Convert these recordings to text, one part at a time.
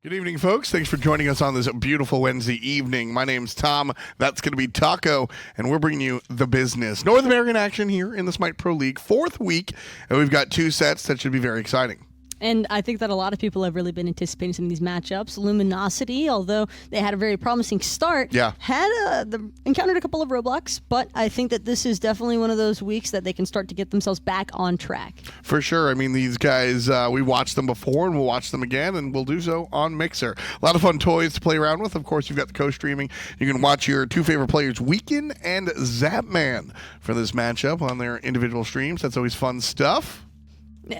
Good evening, folks. Thanks for joining us on this beautiful Wednesday evening. My name's Tom. That's going to be Taco, and we're bringing you the business. North American action here in the Smite Pro League, 4th week, and we've got 2 sets that should be very exciting. And I think that a lot of people have really been anticipating some of these matchups. Luminosity, although they had a very promising start, had encountered a couple of roadblocks, but I think that this is definitely one of those weeks that they can start to get themselves back on track. For sure. I mean, these guys, we watched them before, and we'll watch them again, and we'll do so on Mixer. A lot of fun toys to play around with. Of course, you've got the co-streaming. You can watch your 2 favorite players, Weekend and Zapman, for this matchup on their individual streams. That's always fun stuff.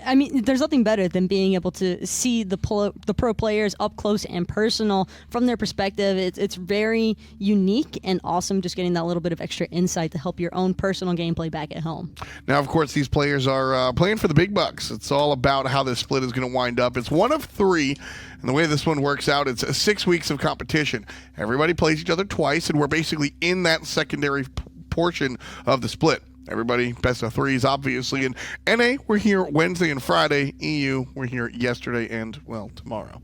I mean, there's nothing better than being able to see the pro players up close and personal from their perspective. It's very unique and awesome, just getting that little bit of extra insight to help your own personal gameplay back at home. Now, of course, these players are playing for the big bucks. It's all about how this split is going to wind up. It's 1 of 3, and the way this one works out, it's 6 weeks of competition. Everybody plays each other twice, and we're basically in that secondary portion of the split. Everybody, best of 3s, obviously. And NA, we're here Wednesday and Friday. EU, we're here yesterday and, well, tomorrow.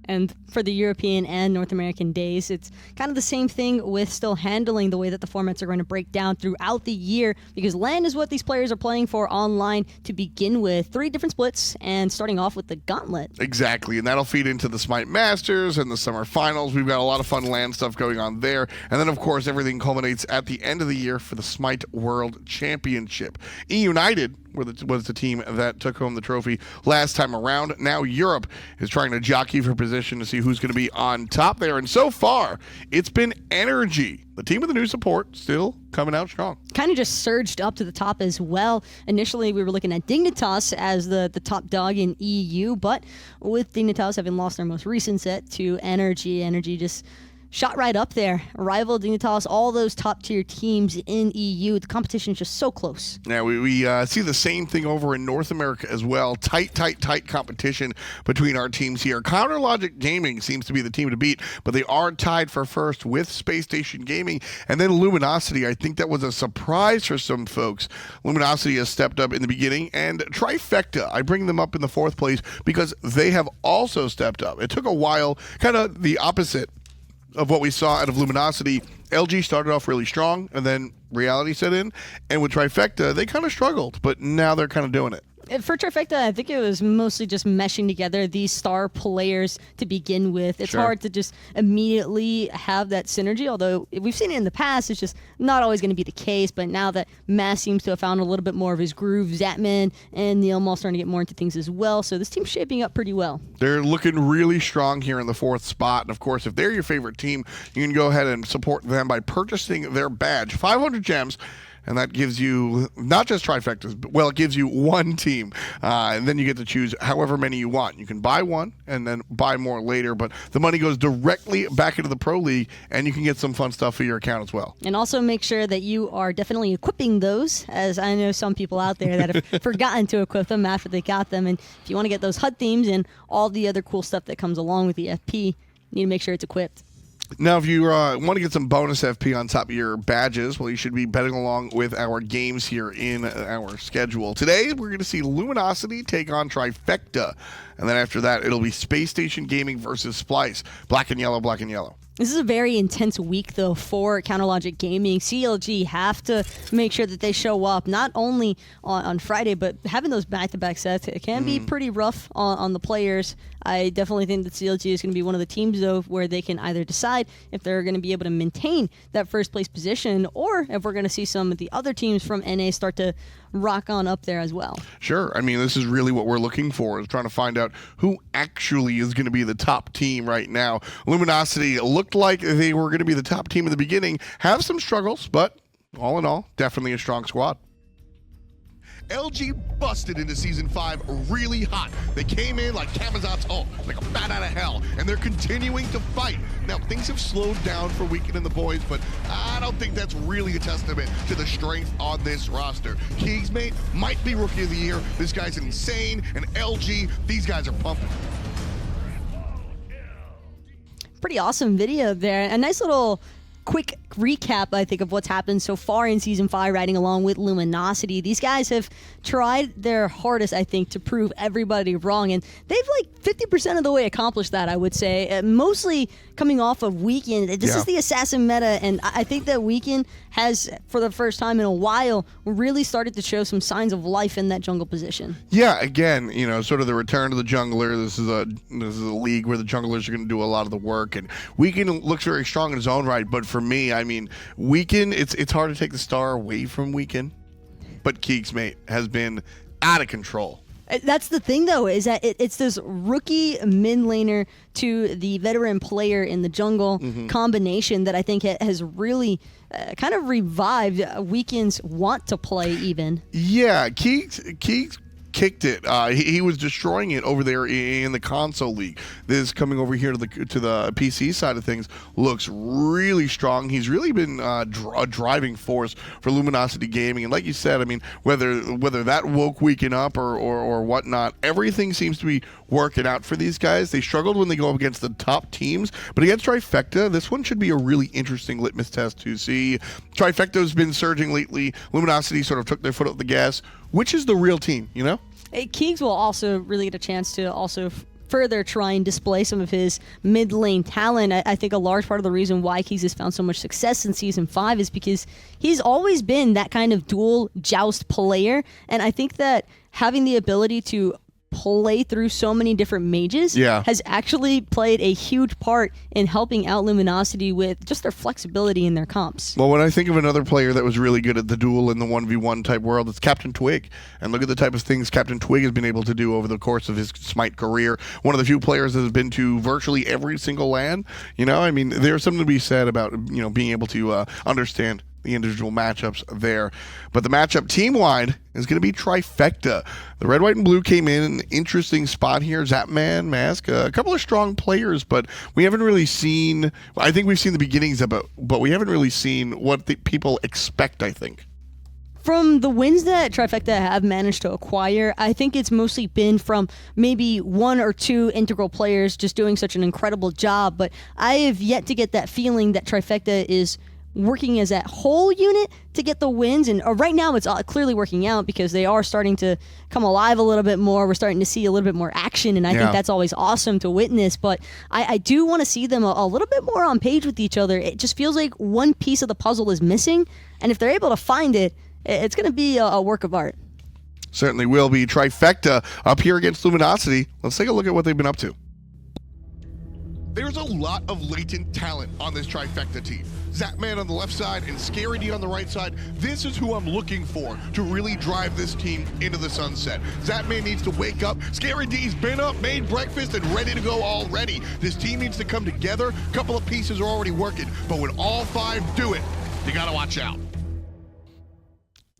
And for the European and North American days, it's kind of the same thing with still handling the way that the formats are going to break down throughout the year, because LAN is what these players are playing for online to begin with. 3 different splits, and starting off with the Gauntlet. Exactly, and that'll feed into the Smite Masters and the Summer Finals. We've got a lot of fun LAN stuff going on there. And then, of course, everything culminates at the end of the year for the Smite World Championship. E-United was the team that took home the trophy last time around. Now Europe is trying to jockey for position to see who's going to be on top there. And so far, it's been Energy, the team with the new support, still coming out strong. Kind of just surged up to the top as well. Initially, we were looking at Dignitas as the top dog in EU, but with Dignitas having lost their most recent set to Energy just shot right up there. Rival, Dignitas, all those top-tier teams in EU. The competition is just so close. Now, we see the same thing over in North America as well. Tight competition between our teams here. Counterlogic Gaming seems to be the team to beat, but they are tied for first with Space Station Gaming. And then Luminosity, I think that was a surprise for some folks. Luminosity has stepped up in the beginning, and Trifecta, I bring them up in the 4th place because they have also stepped up. It took a while, kind of the opposite of what we saw out of Luminosity. LG started off really strong, and then reality set in. And with Trifecta, they kind of struggled, but now they're kind of doing it. For Trifecta, I think it was mostly just meshing together these star players to begin with. It's hard to just immediately have that synergy, although we've seen it in the past. It's just not always going to be the case. But now that Mass seems to have found a little bit more of his groove, Zapman and NeiruMah starting to get more into things as well. So this team's shaping up pretty well. They're looking really strong here in the 4th spot. And, of course, if they're your favorite team, you can go ahead and support them by purchasing their badge. 500 gems. And that gives you not just trifectas, but, well, it gives you 1 team. And then you get to choose however many you want. You can buy 1 and then buy more later. But the money goes directly back into the Pro League, and you can get some fun stuff for your account as well. And also make sure that you are definitely equipping those, as I know some people out there that have forgotten to equip them after they got them. And if you want to get those HUD themes and all the other cool stuff that comes along with the FP, you need to make sure it's equipped. Now, if you want to get some bonus FP on top of your badges, well, you should be betting along with our games here in our schedule. Today, we're going to see Luminosity take on Trifecta. And then after that, it'll be Space Station Gaming versus Splice. Black and yellow, black and yellow. This is a very intense week, though, for Counterlogic Gaming. CLG have to make sure that they show up, not only on Friday, but having those back-to-back sets, it can be pretty rough on the players. I definitely think that CLG is going to be one of the teams, though, where they can either decide if they're going to be able to maintain that first-place position, or if we're going to see some of the other teams from NA start to rock on up there as well. Sure. I mean, this is really what we're looking for, is trying to find out who actually is going to be the top team right now. Luminosity looked like they were going to be the top team in the beginning, have some struggles, but all in all, definitely a strong squad. LG busted into Season 5 really hot. They came in like Kamazat's Hulk, like a bat out of hell, and they're continuing to fight. Now, things have slowed down for Weekend and the boys, but I don't think that's really a testament to the strength on this roster. keegsmate might be Rookie of the Year. This guy's insane, and LG, these guys are pumping. Pretty awesome video there. A nice little quick recap, I think, of what's happened so far in Season 5, riding along with Luminosity. These guys have tried their hardest, I think, to prove everybody wrong, and they've like 50% of the way accomplished that, I would say. Mostly coming off of Weekend. This is the Assassin meta, and I think that Weekend has, for the first time in a while, really started to show some signs of life in that jungle position. Yeah, again, sort of the return to the jungler. This is a league where the junglers are going to do a lot of the work, and Weekend looks very strong in his own right, but for me, I mean, Weekend, it's hard to take the star away from Weekend, but keegsmate has been out of control. That's the thing, though, is that it's this rookie mid laner to the veteran player in the jungle combination that I think has really kind of revived Weekend's want to play even. Yeah, Keeks kicked it. He was destroying it over there in the console league. This coming over here to the PC side of things looks really strong. He's really been a driving force for Luminosity Gaming. And like you said, I mean, whether that woke Weekend up or whatnot, everything seems to be working out for these guys. They struggled when they go up against the top teams, but against Trifecta, this one should be a really interesting litmus test to see. Trifecta's been surging lately. Luminosity sort of took their foot off the gas. Which is the real team, Keegs will also really get a chance to also further try and display some of his mid lane talent. I think a large part of the reason why Keegs has found so much success in Season 5 is because he's always been that kind of dual joust player, and I think that having the ability to play through so many different mages has actually played a huge part in helping out Luminosity with just their flexibility in their comps. Well, when I think of another player that was really good at the duel in the 1v1 type world, it's Captain Twig. And look at the type of things Captain Twig has been able to do over the course of his Smite career. One of the few players that has been to virtually every single LAN. I mean, there's something to be said about, being able to understand the individual matchups there. But the matchup team-wide is going to be Trifecta. The red, white, and blue came in an interesting spot here. Zapman, Mask, a couple of strong players, but we haven't really seen, I think we've seen the beginnings of it, but we haven't really seen what the people expect, I think. From the wins that Trifecta have managed to acquire, I think it's mostly been from maybe one or two integral players just doing such an incredible job, but I have yet to get that feeling that Trifecta is working as that whole unit to get the wins, and right now it's clearly working out because they are starting to come alive a little bit more. We're starting to see a little bit more action, and I think that's always awesome to witness, but I do want to see them a little bit more on page with each other. It just feels like one piece of the puzzle is missing, and if they're able to find it, it's going to be a work of art. Certainly will be. Trifecta up here against Luminosity. Let's take a look at what they've been up to. There's a lot of latent talent on this Trifecta team. Zapman on the left side and Scary D on the right side. This is who I'm looking for to really drive this team into the sunset. Zapman needs to wake up. Scary D's been up, made breakfast, and ready to go already. This team needs to come together. A couple of pieces are already working, but when all five do it, you gotta watch out.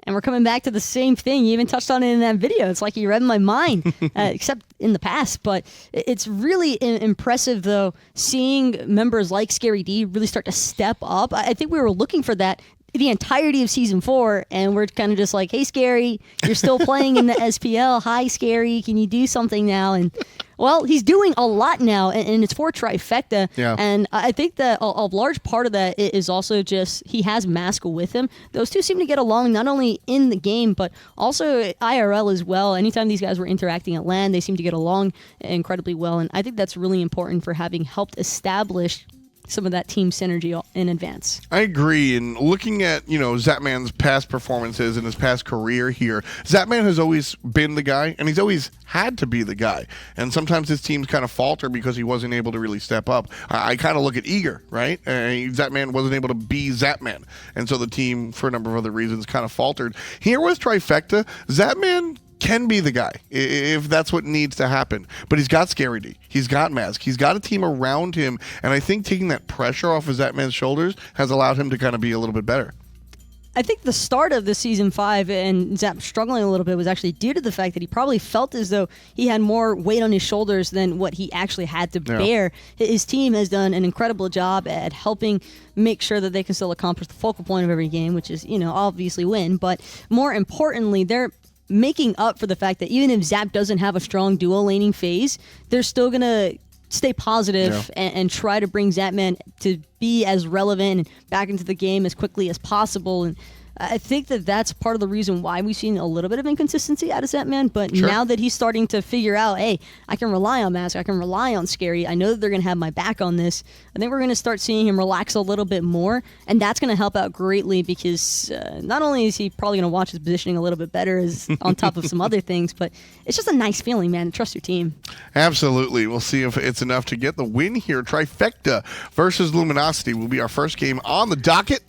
And we're coming back to the same thing. You even touched on it in that video. It's like you read my mind, except in the past. But it's really impressive, though, seeing members like Scary D really start to step up. I think we were looking for that the entirety of Season 4, and we're kind of just like, hey, Scary, you're still playing in the SPL. Hi, Scary, can you do something now? And, well, he's doing a lot now, and it's for Trifecta. Yeah. And I think that a large part of that is also just he has Mask with him. Those two seem to get along not only in the game, but also IRL as well. Anytime these guys were interacting at LAN, they seem to get along incredibly well, and I think that's really important for having helped establish some of that team synergy in advance. I agree. And looking at, Zapman's past performances and his past career here, Zapman has always been the guy, and he's always had to be the guy. And sometimes his teams kind of falter because he wasn't able to really step up. I kind of look at Eager, right? Zapman wasn't able to be Zapman. And so the team, for a number of other reasons, kind of faltered. Here with Trifecta, Zapman can be the guy if that's what needs to happen. But he's got Scary D. He's got Mask. He's got a team around him. And I think taking that pressure off of Zapman's shoulders has allowed him to kind of be a little bit better. I think the start of the Season 5 and Zap struggling a little bit was actually due to the fact that he probably felt as though he had more weight on his shoulders than what he actually had to bear. His team has done an incredible job at helping make sure that they can still accomplish the focal point of every game, which is, obviously win. But more importantly, they're making up for the fact that even if Zap doesn't have a strong dual laning phase, they're still going to stay positive and try to bring Zapman to be as relevant and back into the game as quickly as possible. And I think that that's part of the reason why we've seen a little bit of inconsistency out of Zapman. But now that he's starting to figure out, hey, I can rely on Mask, I can rely on Scary, I know that they're going to have my back on this, I think we're going to start seeing him relax a little bit more. And that's going to help out greatly because not only is he probably going to watch his positioning a little bit better as on top of some other things, but it's just a nice feeling, man, to trust your team. Absolutely. We'll see if it's enough to get the win here. Trifecta versus Luminosity will be our first game on the docket.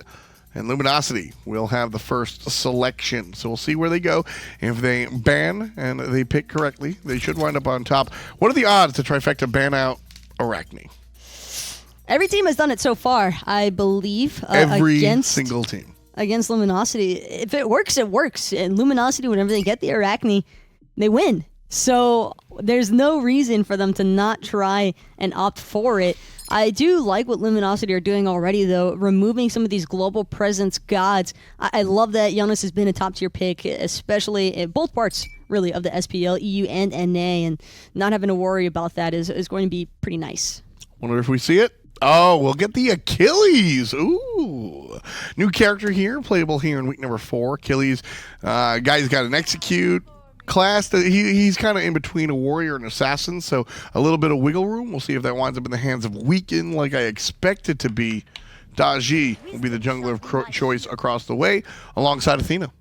And Luminosity will have the first selection. So we'll see where they go. If they ban and they pick correctly, they should wind up on top. What are the odds to Trifecta ban out Arachne? Every team has done it so far, I believe. Every single team. Against Luminosity. If it works, it works. And Luminosity, whenever they get the Arachne, they win. So there's no reason for them to not try and opt for it. I do like what Luminosity are doing already, though, removing some of these global presence gods. I love that Jonas has been a top-tier pick, especially in both parts, really, of the SPL, EU, and NA, and not having to worry about that is going to be pretty nice. Wonder if we see it. Oh, we'll get the Achilles. Ooh. New character here, playable here in week number 4. Achilles, guy's got an execute class that he's kind of in between a warrior and assassin, so a little bit of wiggle room. We'll see if that winds up in the hands of Weaken like I expect it to be. Daji will be the jungler of choice across the way alongside Athena.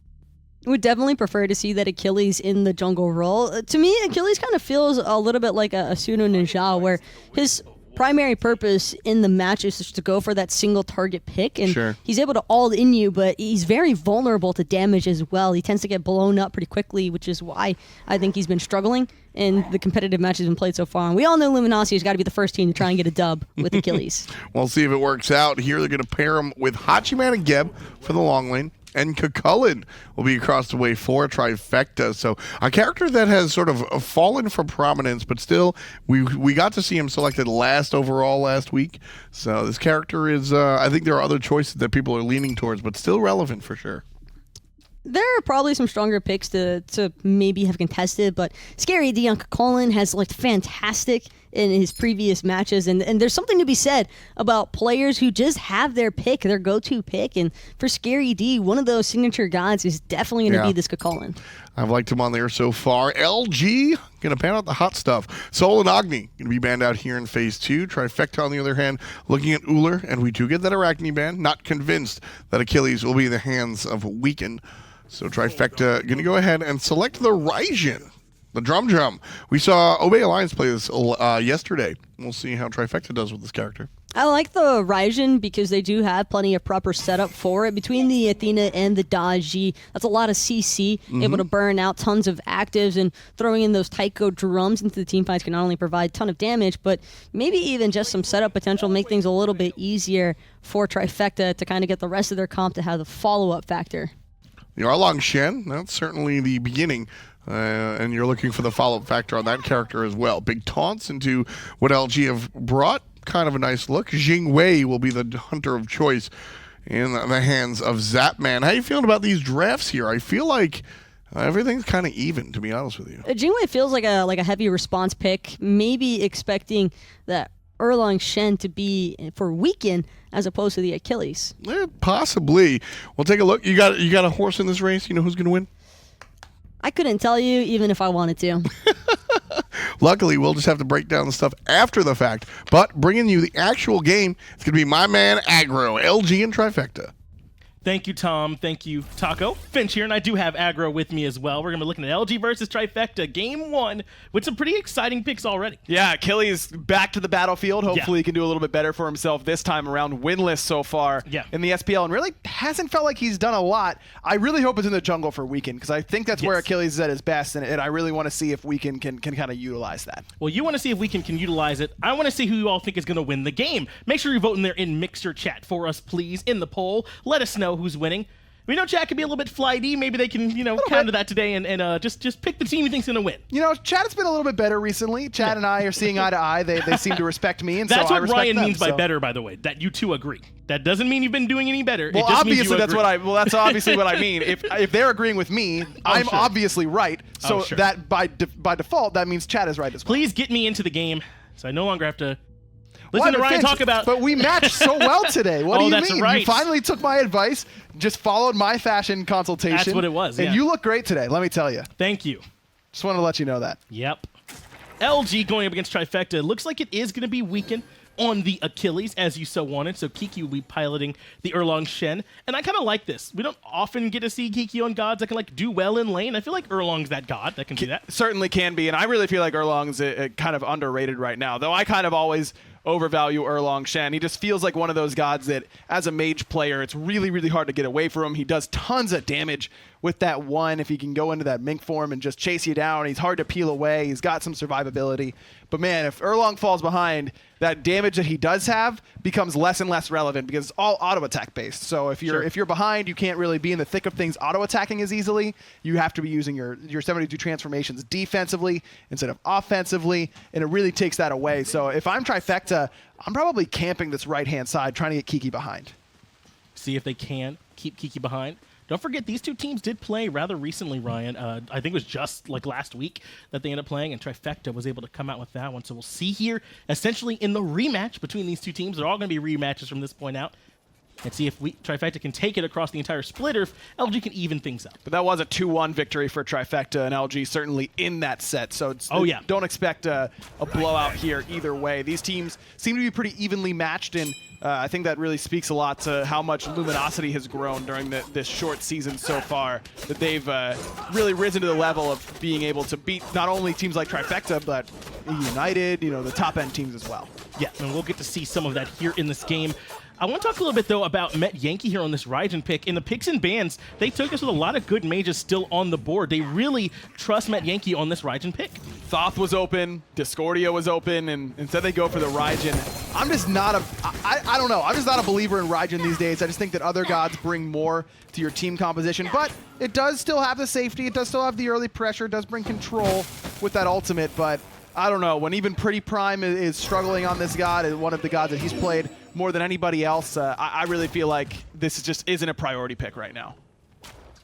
Would definitely prefer to see that Achilles in the jungle role. To me, Achilles kind of feels a little bit like a pseudo ninja, where his primary purpose in the match is just to go for that single target pick, and he's able to all in you, but he's very vulnerable to damage as well. He tends to get blown up pretty quickly, which is why I think he's been struggling in the competitive matches been played so far. And we all know Luminosity has got to be the first team to try and get a dub with Achilles. We'll see if it works out. Here they're going to pair him with Hachiman and Geb for the long lane. And Kukulkan will be across the way for Trifecta. So a character that has sort of fallen from prominence, but still we got to see him selected last overall last week. So this character is, I think there are other choices that people are leaning towards, but still relevant for sure. There are probably some stronger picks to maybe have contested, but Scary D on Kukulkan has looked fantastic in his previous matches, and there's something to be said about players who just have their pick, their go-to pick, and for Scary D, one of those signature gods is definitely going to be this Kukulkan. I've liked him on there so far. LG going to pan out the hot stuff. Soul and Agni going to be banned out here in Phase 2. Trifecta, on the other hand, looking at Uller, and we do get that Arachne ban. Not convinced that Achilles will be in the hands of Weaken. So Trifecta going to go ahead and select the Raijin, the Drum. We saw Obey Alliance play this yesterday. We'll see how Trifecta does with this character. I like the Raijin because they do have plenty of proper setup for it. Between the Athena and the Daji, that's a lot of CC, able to burn out tons of actives, and throwing in those Taiko drums into the team fights can not only provide a ton of damage, but maybe even just some setup potential, make things a little bit easier for Trifecta to kind of get the rest of their comp to have the follow-up factor. The Arlong Shen, that's certainly the beginning, and you're looking for the follow-up factor on that character as well. Big taunts into what LG have brought. Kind of a nice look. Jing Wei will be the hunter of choice in the hands of Zapman. How are you feeling about these drafts here? I feel like everything's kind of even, to be honest with you. Jing Wei feels like a heavy response pick, maybe expecting that Erlang Shen to be for Weaken as opposed to the Achilles. Possibly. We'll take a look. You got a horse in this race? You know who's going to win? I couldn't tell you even if I wanted to. Luckily, we'll just have to break down the stuff after the fact. But bringing you the actual game, it's going to be my man Aggro, LG and Trifecta. Thank you, Tom. Thank you, Taco. Finch here, and I do have Aggro with me as well. We're going to be looking at LG versus Trifecta, Game 1, with some pretty exciting picks already. Yeah, Achilles back to the battlefield. Hopefully he can do a little bit better for himself this time around. Winless so far in the SPL, and really hasn't felt like he's done a lot. I really hope it's in the jungle for Weaken, because I think that's where Achilles is at his best, and I really want to see if Weaken can kind of utilize that. Well, you want to see if Weaken can utilize it. I want to see who you all think is going to win the game. Make sure you're voting there in Mixer chat for us, please, in the poll. Let us know who's winning. We know chat can be a little bit flighty. Maybe they can, counter that today and just pick the team you think's going to win. Chat has been a little bit better recently. Chad and I are seeing eye to eye. They seem to respect me, and that's so I what respect Ryan them, means by better, by the way. That you two agree. That doesn't mean you've been doing any better. Well, it just obviously means you that's agree. that's obviously what I mean. If they're agreeing with me, I'm obviously right. So that by default, that means Chad is right as well. Please get me into the game. So I no longer have to listen to Ryan talk about... But we matched so well today. What do you mean? Right. You finally took my advice, just followed my fashion consultation. That's what it was, And you look great today, let me tell you. Thank you. Just wanted to let you know that. Yep. LG going up against Trifecta. Looks like it is going to be weakened on the Achilles, as you so wanted. So Kiki will be piloting the Erlong Shen. And I kind of like this. We don't often get to see Kiki on gods that can like do well in lane. I feel like Erlong's that god that can do that. Certainly can be. And I really feel like Erlong's kind of underrated right now. Though I kind of always overvalue Erlong Shen. He just feels like one of those gods that, as a mage player, it's really, really hard to get away from him. He does tons of damage with that one if he can go into that mink form and just chase you down. He's hard to peel away. He's got some survivability. But man, if Erlong falls behind, that damage that he does have becomes less and less relevant because it's all auto attack based. So if you're behind, you can't really be in the thick of things auto attacking as easily. You have to be using your 72 transformations defensively instead of offensively, and it really takes that away. So if I'm Trifecta, I'm probably camping this right-hand side, trying to get Kiki behind. See if they can keep Kiki behind. Don't forget, these two teams did play rather recently, Ryan. I think it was just like last week that they ended up playing, and Trifecta was able to come out with that one. So we'll see here, essentially in the rematch between these two teams. They're all going to be rematches from this point out. And see if Trifecta can take it across the entire split, or if LG can even things up. But that was a 2-1 victory for Trifecta, and LG certainly in that set. So don't expect a blowout here either way. These teams seem to be pretty evenly matched, and I think that really speaks a lot to how much Luminosity has grown during this short season so far, that they've really risen to the level of being able to beat not only teams like Trifecta, but United, the top-end teams as well. Yeah, and we'll get to see some of that here in this game. I want to talk a little bit, though, about Metyankey here on this Raijin pick. In the picks and bans, they took us with a lot of good mages still on the board. They really trust Metyankey on this Raijin pick. Thoth was open, Discordia was open, and instead they go for the Raijin. I'm just not I don't know. I'm just not a believer in Raijin these days. I just think that other gods bring more to your team composition, but it does still have the safety. It does still have the early pressure. It does bring control with that ultimate, but I don't know. When even Pretty Prime is struggling on this god, and one of the gods that he's played more than anybody else, I really feel like this just isn't a priority pick right now.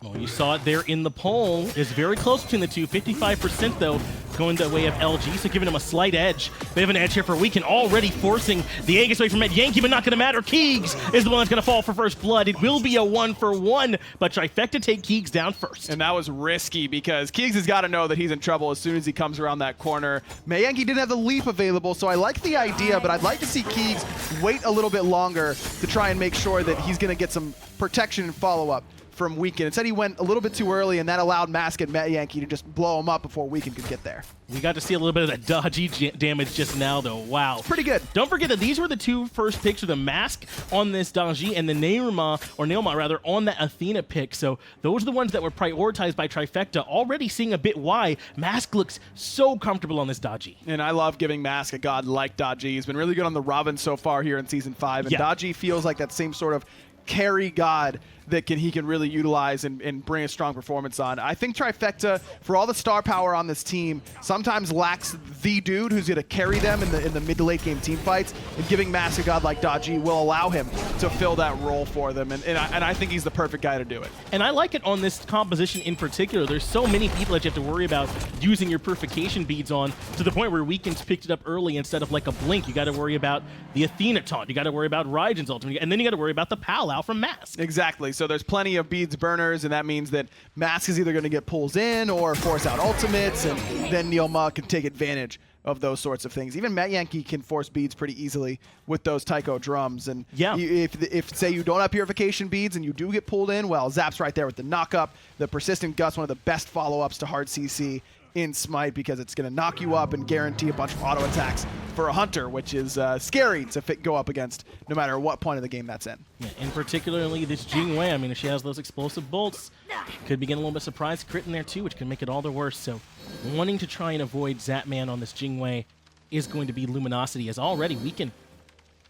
Well, you saw it there in the poll. It's very close between the two. 55%, though, going the way of LG, so giving him a slight edge. They have an edge here for Weekend, already forcing the Aegis away from Metyankey, but not going to matter. Keegs is the one that's going to fall for first blood. It will be a 1-for-1, but Trifecta take Keegs down first. And that was risky because Keegs has got to know that he's in trouble as soon as he comes around that corner. Metyankey didn't have the leap available, so I like the idea, but I'd like to see Keegs wait a little bit longer to try and make sure that he's going to get some protection and follow-up from Weekend. Instead, he went a little bit too early, and that allowed Mask and Metyankey to just blow him up before Weekend could get there. We got to see a little bit of that dodgy damage just now, though. Wow. Pretty good. Don't forget that these were the two first picks of the Mask on this dodgy and the NeiruMah rather, on that Athena pick. So those are the ones that were prioritized by Trifecta. Already seeing a bit why Mask looks so comfortable on this dodgy. And I love giving Mask a god like dodgy. He's been really good on the Robin so far here in Season 5, and dodgy feels like that same sort of carry god that he can really utilize and bring a strong performance on. I think Trifecta, for all the star power on this team, sometimes lacks the dude who's going to carry them in the mid to late game team fights, and giving Mask a god like Dodgy will allow him to fill that role for them, and I think he's the perfect guy to do it. And I like it on this composition in particular. There's so many people that you have to worry about using your purification beads on, to the point where Weekend's picked it up early instead of like a blink. You got to worry about the Athena taunt, you got to worry about Raijin's ultimate, and then you got to worry about the Pal-Out from Mask. Exactly. So there's plenty of beads burners, and that means that Mask is either going to get pulls in or force out ultimates, and then NeiruMah can take advantage of those sorts of things. Even Metyankey can force beads pretty easily with those Taiko drums. And if say you don't have purification beads and you do get pulled in, well, Zap's right there with the knock-up. The Persistent Gust, one of the best follow-ups to hard CC in Smite, because it's going to knock you up and guarantee a bunch of auto attacks for a Hunter, which is scary to go up against no matter what point of the game that's in. Yeah, and particularly this Jingwei, I mean, if she has those explosive bolts, could be getting a little bit surprised crit in there too, which can make it all the worse. So wanting to try and avoid Zapman on this Jingwei is going to be Luminosity, as already Weekend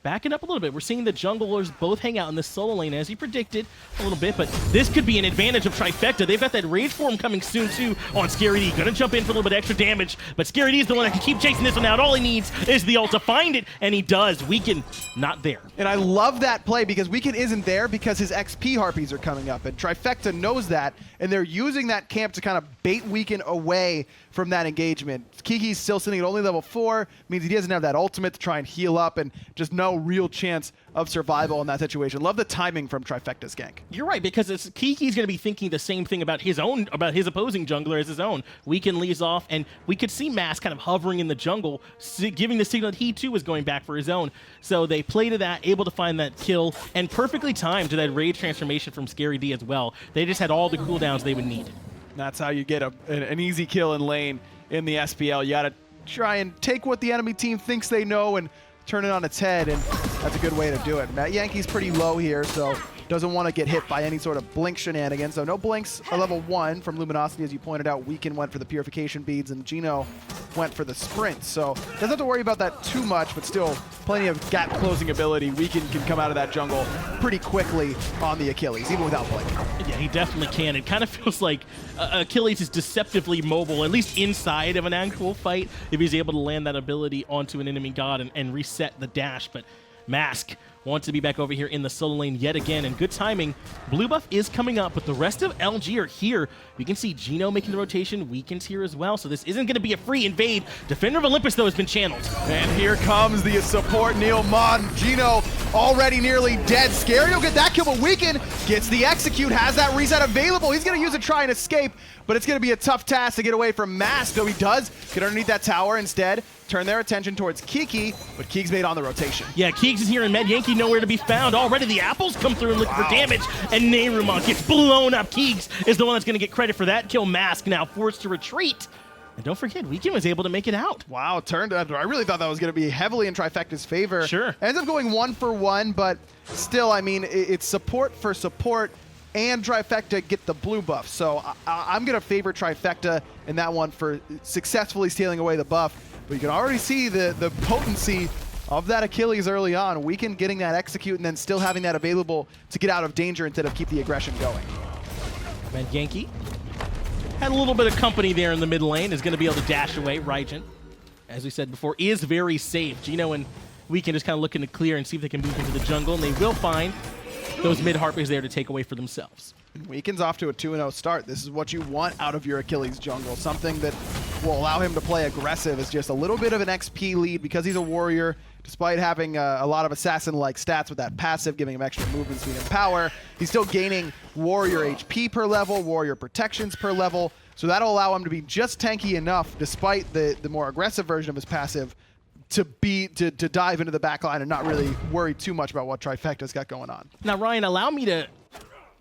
backing up a little bit. We're seeing the junglers both hang out in the solo lane as you predicted a little bit, but this could be an advantage of Trifecta. They've got that rage form coming soon too on Scary D. Gonna jump in for a little bit extra damage, but Scary D is the one that can keep chasing this one out. All he needs is the ult to find it, and he does. Weekend not there. And I love that play because Weekend isn't there because his XP harpies are coming up, and Trifecta knows that, and they're using that camp to kind of bait Weekend away from that engagement. Kiki's still sitting at only level 4, means he doesn't have that ultimate to try and heal up, and just no real chance of survival in that situation. Love the timing from Trifecta's gank. You're right, because Kiki's going to be thinking the same thing about his opposing jungler as his own. Weekend leaves off, and we could see Mask kind of hovering in the jungle, giving the signal that he too was going back for his own. So they play to that, able to find that kill, and perfectly timed to that rage transformation from Scary D as well. They just had all the cooldowns they would need. That's how you get an easy kill in lane in the SPL. You gotta try and take what the enemy team thinks they know and turn it on its head, and that's a good way to do it. Metyankey's pretty low here, so doesn't want to get hit by any sort of blink shenanigans. So no blinks at level 1 from Luminosity, as you pointed out. Weekend went for the purification beads, and Geno went for the sprint. So doesn't have to worry about that too much, but still plenty of gap closing ability. Weekend can come out of that jungle pretty quickly on the Achilles, even without blink. Yeah, he definitely can. It kind of feels like Achilles is deceptively mobile, at least inside of an actual fight, if he's able to land that ability onto an enemy god and reset the dash. But Mask wants to be back over here in the solo lane yet again, and good timing. Blue buff is coming up, but the rest of LG are here. We can see Geno making the rotation. Weekend's here as well, so this isn't going to be a free invade. Defender of Olympus, though, has been channeled. And here comes the support, NeiruMah. Geno already nearly dead. Scary will get that kill, but Weekend gets the execute, has that reset available. He's going to use it, try and escape, but it's going to be a tough task to get away from Mask, though he does get underneath that tower instead. Turn their attention towards Kiki, but keegsmate on the rotation. Yeah, Keegs is here, and Metyankey nowhere to be found. Already the apples come through and look for damage, and NeiruMah gets blown up. Keegs is the one that's going to get credit for that kill. Mask now forced to retreat. And don't forget, Weekend was able to make it out. Wow, turned out. I really thought that was going to be heavily in Trifecta's favor. Sure. Ends up going 1 for 1, but still, I mean, it's support for support, and Trifecta get the blue buff. So I'm going to favor Trifecta in that one for successfully stealing away the buff. But you can already see the potency of that Achilles early on. Weekend getting that execute and then still having that available to get out of danger instead of keep the aggression going. Metyankey had a little bit of company there in the mid lane, is going to be able to dash away. Raijin, as we said before, is very safe. Geno and Weekend just kind of looking to clear and see if they can move into the jungle, and they will find those mid harpies there to take away for themselves. Weekend's off to a 2-0 start. This is what you want out of your Achilles jungle. Something that will allow him to play aggressive is just a little bit of an XP lead because he's a warrior. Despite having a lot of assassin-like stats with that passive, giving him extra movement speed and power, he's still gaining warrior HP per level, warrior protections per level. So that'll allow him to be just tanky enough, despite the more aggressive version of his passive, to dive into the backline and not really worry too much about what Trifecta's got going on. Now, Ryan, allow me to...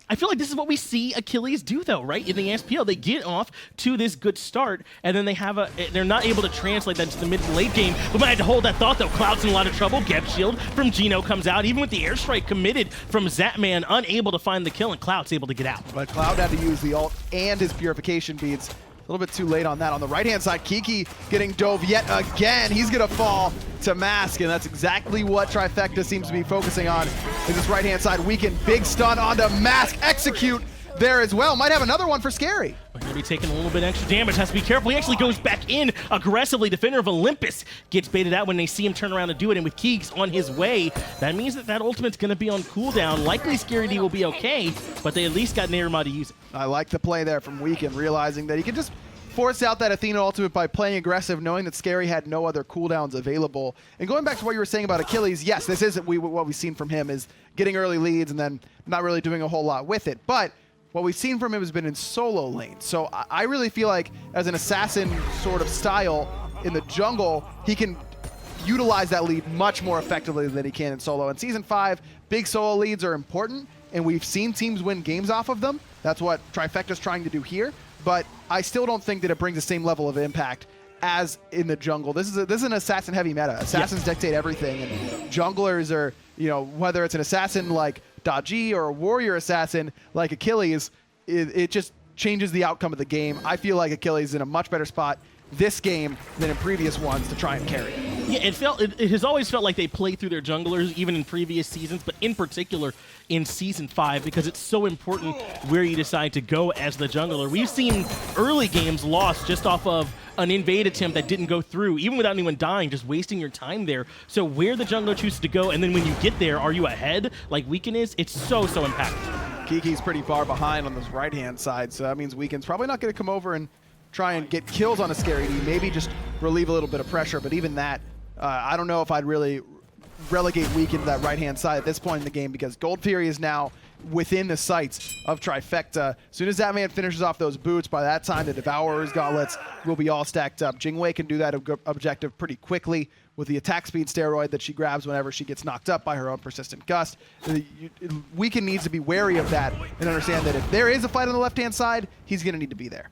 I feel like this is what we see Achilles do, though, right? In the SPL, they get off to this good start, and then they're not able to translate that to the mid to late game. We might have to hold that thought, though. Clout's in a lot of trouble. Geb shield from Geno comes out, even with the airstrike committed from Zapman, unable to find the kill, and Clout's able to get out. But Clout had to use the ult and his purification beads. A little bit too late on that. On the right-hand side, Kiki getting dove yet again. He's going to fall to Mask, and that's exactly what Trifecta seems to be focusing on. Is this right-hand side. Weekend, big stun onto Mask. Execute there as well. Might have another one for Scary. We're going to be taking a little bit extra damage. Has to be careful. He actually goes back in aggressively. Defender of Olympus gets baited out when they see him turn around to do it, and with Keegs on his way, that means that ultimate's going to be on cooldown. Likely Scary D will be okay, but they at least got NeiruMah to use it. I like the play there from Weekend, realizing that he can just force out that Athena ultimate by playing aggressive, knowing that Scary had no other cooldowns available. And going back to what you were saying about Achilles, yes, this is what we've seen from him, is getting early leads and then not really doing a whole lot with it. But what we've seen from him has been in solo lane. So I really feel like as an assassin sort of style in the jungle, he can utilize that lead much more effectively than he can in solo. In Season 5, big solo leads are important, and we've seen teams win games off of them. That's what Trifecta's trying to do here. But I still don't think that it brings the same level of impact as in the jungle. This is an assassin-heavy meta. Assassins dictate everything, and junglers are, whether it's an assassin like Daji or a warrior assassin like Achilles, it just changes the outcome of the game. I feel like Achilles is in a much better spot this game than in previous ones to try and carry it. Yeah, it has always felt like they play through their junglers, even in previous seasons, but in particular in Season 5, because it's so important where you decide to go as the jungler. We've seen early games lost just off of an invade attempt that didn't go through, even without anyone dying, just wasting your time there. So where the jungler chooses to go, and then when you get there, are you ahead like Weekend is? It's so impactful. Kiki's pretty far behind on this right-hand side, so that means Weekend's probably not going to come over and try and get kills on a Scary D, maybe just relieve a little bit of pressure, but even that, I don't know if I'd really relegate Weekend to that right-hand side at this point in the game, because Gold Fury is now within the sights of Trifecta. As soon as Zapman finishes off those boots, by that time the Devourer's Gauntlets will be all stacked up. Jingwei can do that objective pretty quickly with the attack speed steroid that she grabs whenever she gets knocked up by her own persistent gust. Weekend needs to be wary of that and understand that if there is a fight on the left-hand side, he's going to need to be there.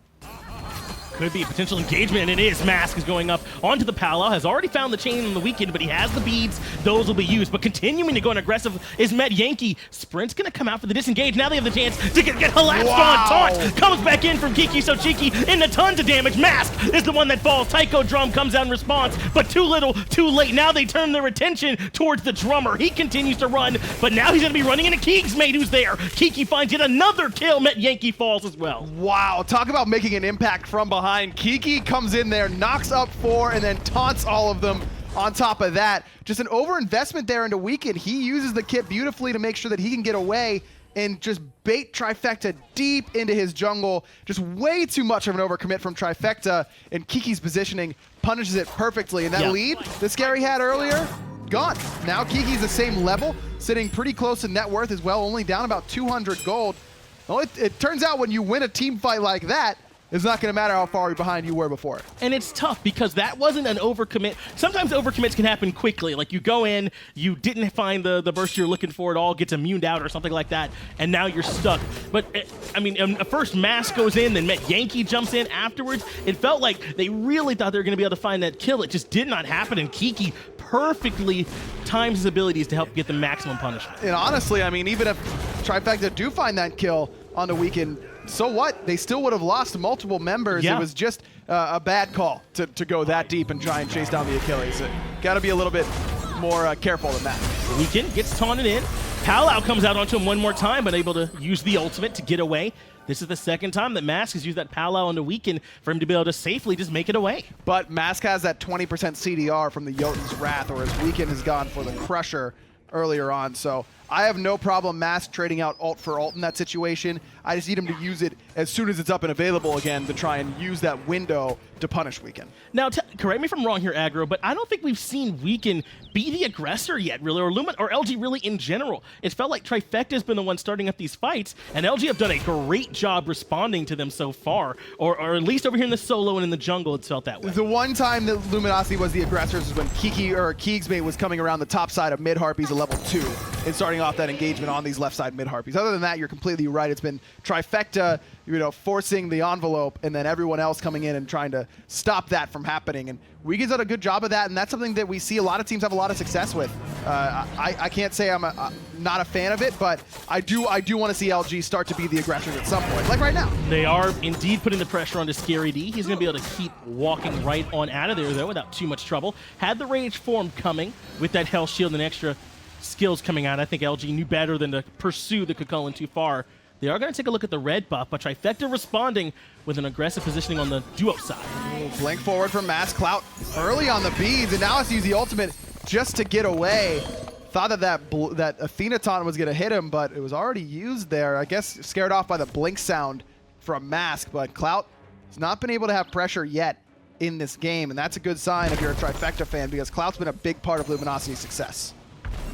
Could be a potential engagement, and it is. Mask is going up onto the Palo. Has already found the chain on the Weekend, but he has the beads. Those will be used. But continuing to go in aggressive is Metyankey. Sprint's going to come out for the disengage. Now they have the chance to get collapsed on. Taunt comes back in from KikiSoCheeky into tons of damage. Mask is the one that falls. Taiko Drum comes out in response, but too little, too late. Now they turn their attention towards the drummer. He continues to run, but now he's going to be running into keegsmate, who's there. Kiki finds yet another kill. Metyankey falls as well. Wow, talk about making an impact from behind. Kiki comes in there, knocks up 4, and then taunts all of them on top of that. Just an overinvestment there into Weekend. He uses the kit beautifully to make sure that he can get away and just bait Trifecta deep into his jungle. Just way too much of an overcommit from Trifecta, and Kiki's positioning punishes it perfectly. And that lead that Scary had earlier, gone. Now Kiki's the same level, sitting pretty close to net worth as well, only down about 200 gold. Well, it turns out when you win a team fight like that, it's not going to matter how far behind you were before. And it's tough because that wasn't an overcommit. Sometimes overcommits can happen quickly. Like you go in, you didn't find the burst you're looking for, it all gets immuned out or something like that, and now you're stuck. But, I mean, first Mask goes in, then Metyankey jumps in afterwards. It felt like they really thought they were going to be able to find that kill. It just did not happen, and Kiki perfectly times his abilities to help get the maximum punishment. And honestly, I mean, even if Trifecta do find that kill on the Weekend, so what? They still would have lost multiple members. Yeah. It was just a bad call to go that deep and try and chase down the Achilles. Got to be a little bit more careful than that. Weekend gets taunted in. Palau comes out onto him one more time, but able to use the ultimate to get away. This is the second time that Mask has used that Palau on the Weekend for him to be able to safely just make it away. But Mask has that 20% CDR from the Jotun's Wrath, or his Weekend has gone for the Crusher earlier on. So I have no problem Mask trading out ult for ult in that situation. I just need him to use it as soon as it's up and available again to try and use that window to punish Weekend. Now, correct me if I'm wrong here, Aggro, but I don't think we've seen Weekend be the aggressor yet, really, or LG really in general. It felt like Trifecta has been the one starting up these fights, and LG have done a great job responding to them so far, or at least over here in the solo and in the jungle, it's felt that way. The one time that Luminosity was the aggressors is when Keegsmate was coming around the top side of mid Harpies at level 2 and starting off that engagement on these left side mid Harpies. Other than that, you're completely right. It's been Trifecta, forcing the envelope, and then everyone else coming in and trying to stop that from happening. And Weekend's done a good job of that, and that's something that we see a lot of teams have a lot of success with. I can't say I'm not a fan of it, but I do want to see LG start to be the aggressors at some point, like right now. They are indeed putting the pressure onto Scary D. He's going to be able to keep walking right on out of there, though, without too much trouble. Had the Rage form coming with that Hell Shield and extra skills coming out, I think LG knew better than to pursue the Kukulkan too far. They are going to take a look at the red buff, but Trifecta responding with an aggressive positioning on the duo side. Blink forward from Mask. Clout early on the beads, and now has to use the ultimate just to get away. Thought that Athena taunt was going to hit him, but it was already used there. I guess scared off by the blink sound from Mask, but Clout has not been able to have pressure yet in this game, and that's a good sign if you're a Trifecta fan, because Clout's been a big part of Luminosity's success.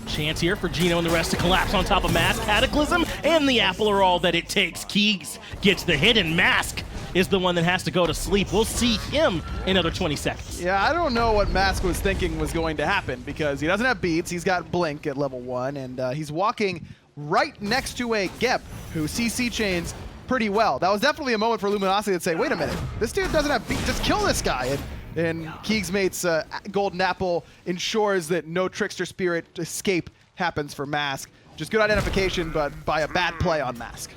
Chance here for Geno and the rest to collapse on top of Mask. Cataclysm and the apple are all that it takes. Keegs gets the hit, and Mask is the one that has to go to sleep. We'll see him in another 20 seconds. Yeah, I don't know what Mask was thinking was going to happen, because he doesn't have beats. He's got Blink at level 1, and he's walking right next to a Gep who CC chains pretty well. That was definitely a moment for Luminosity to say, wait a minute, this dude doesn't have beats. Just kill this guy. And Keegsmate's golden apple ensures that no Trickster Spirit escape happens for Mask. Just good identification, but by a bad play on Mask.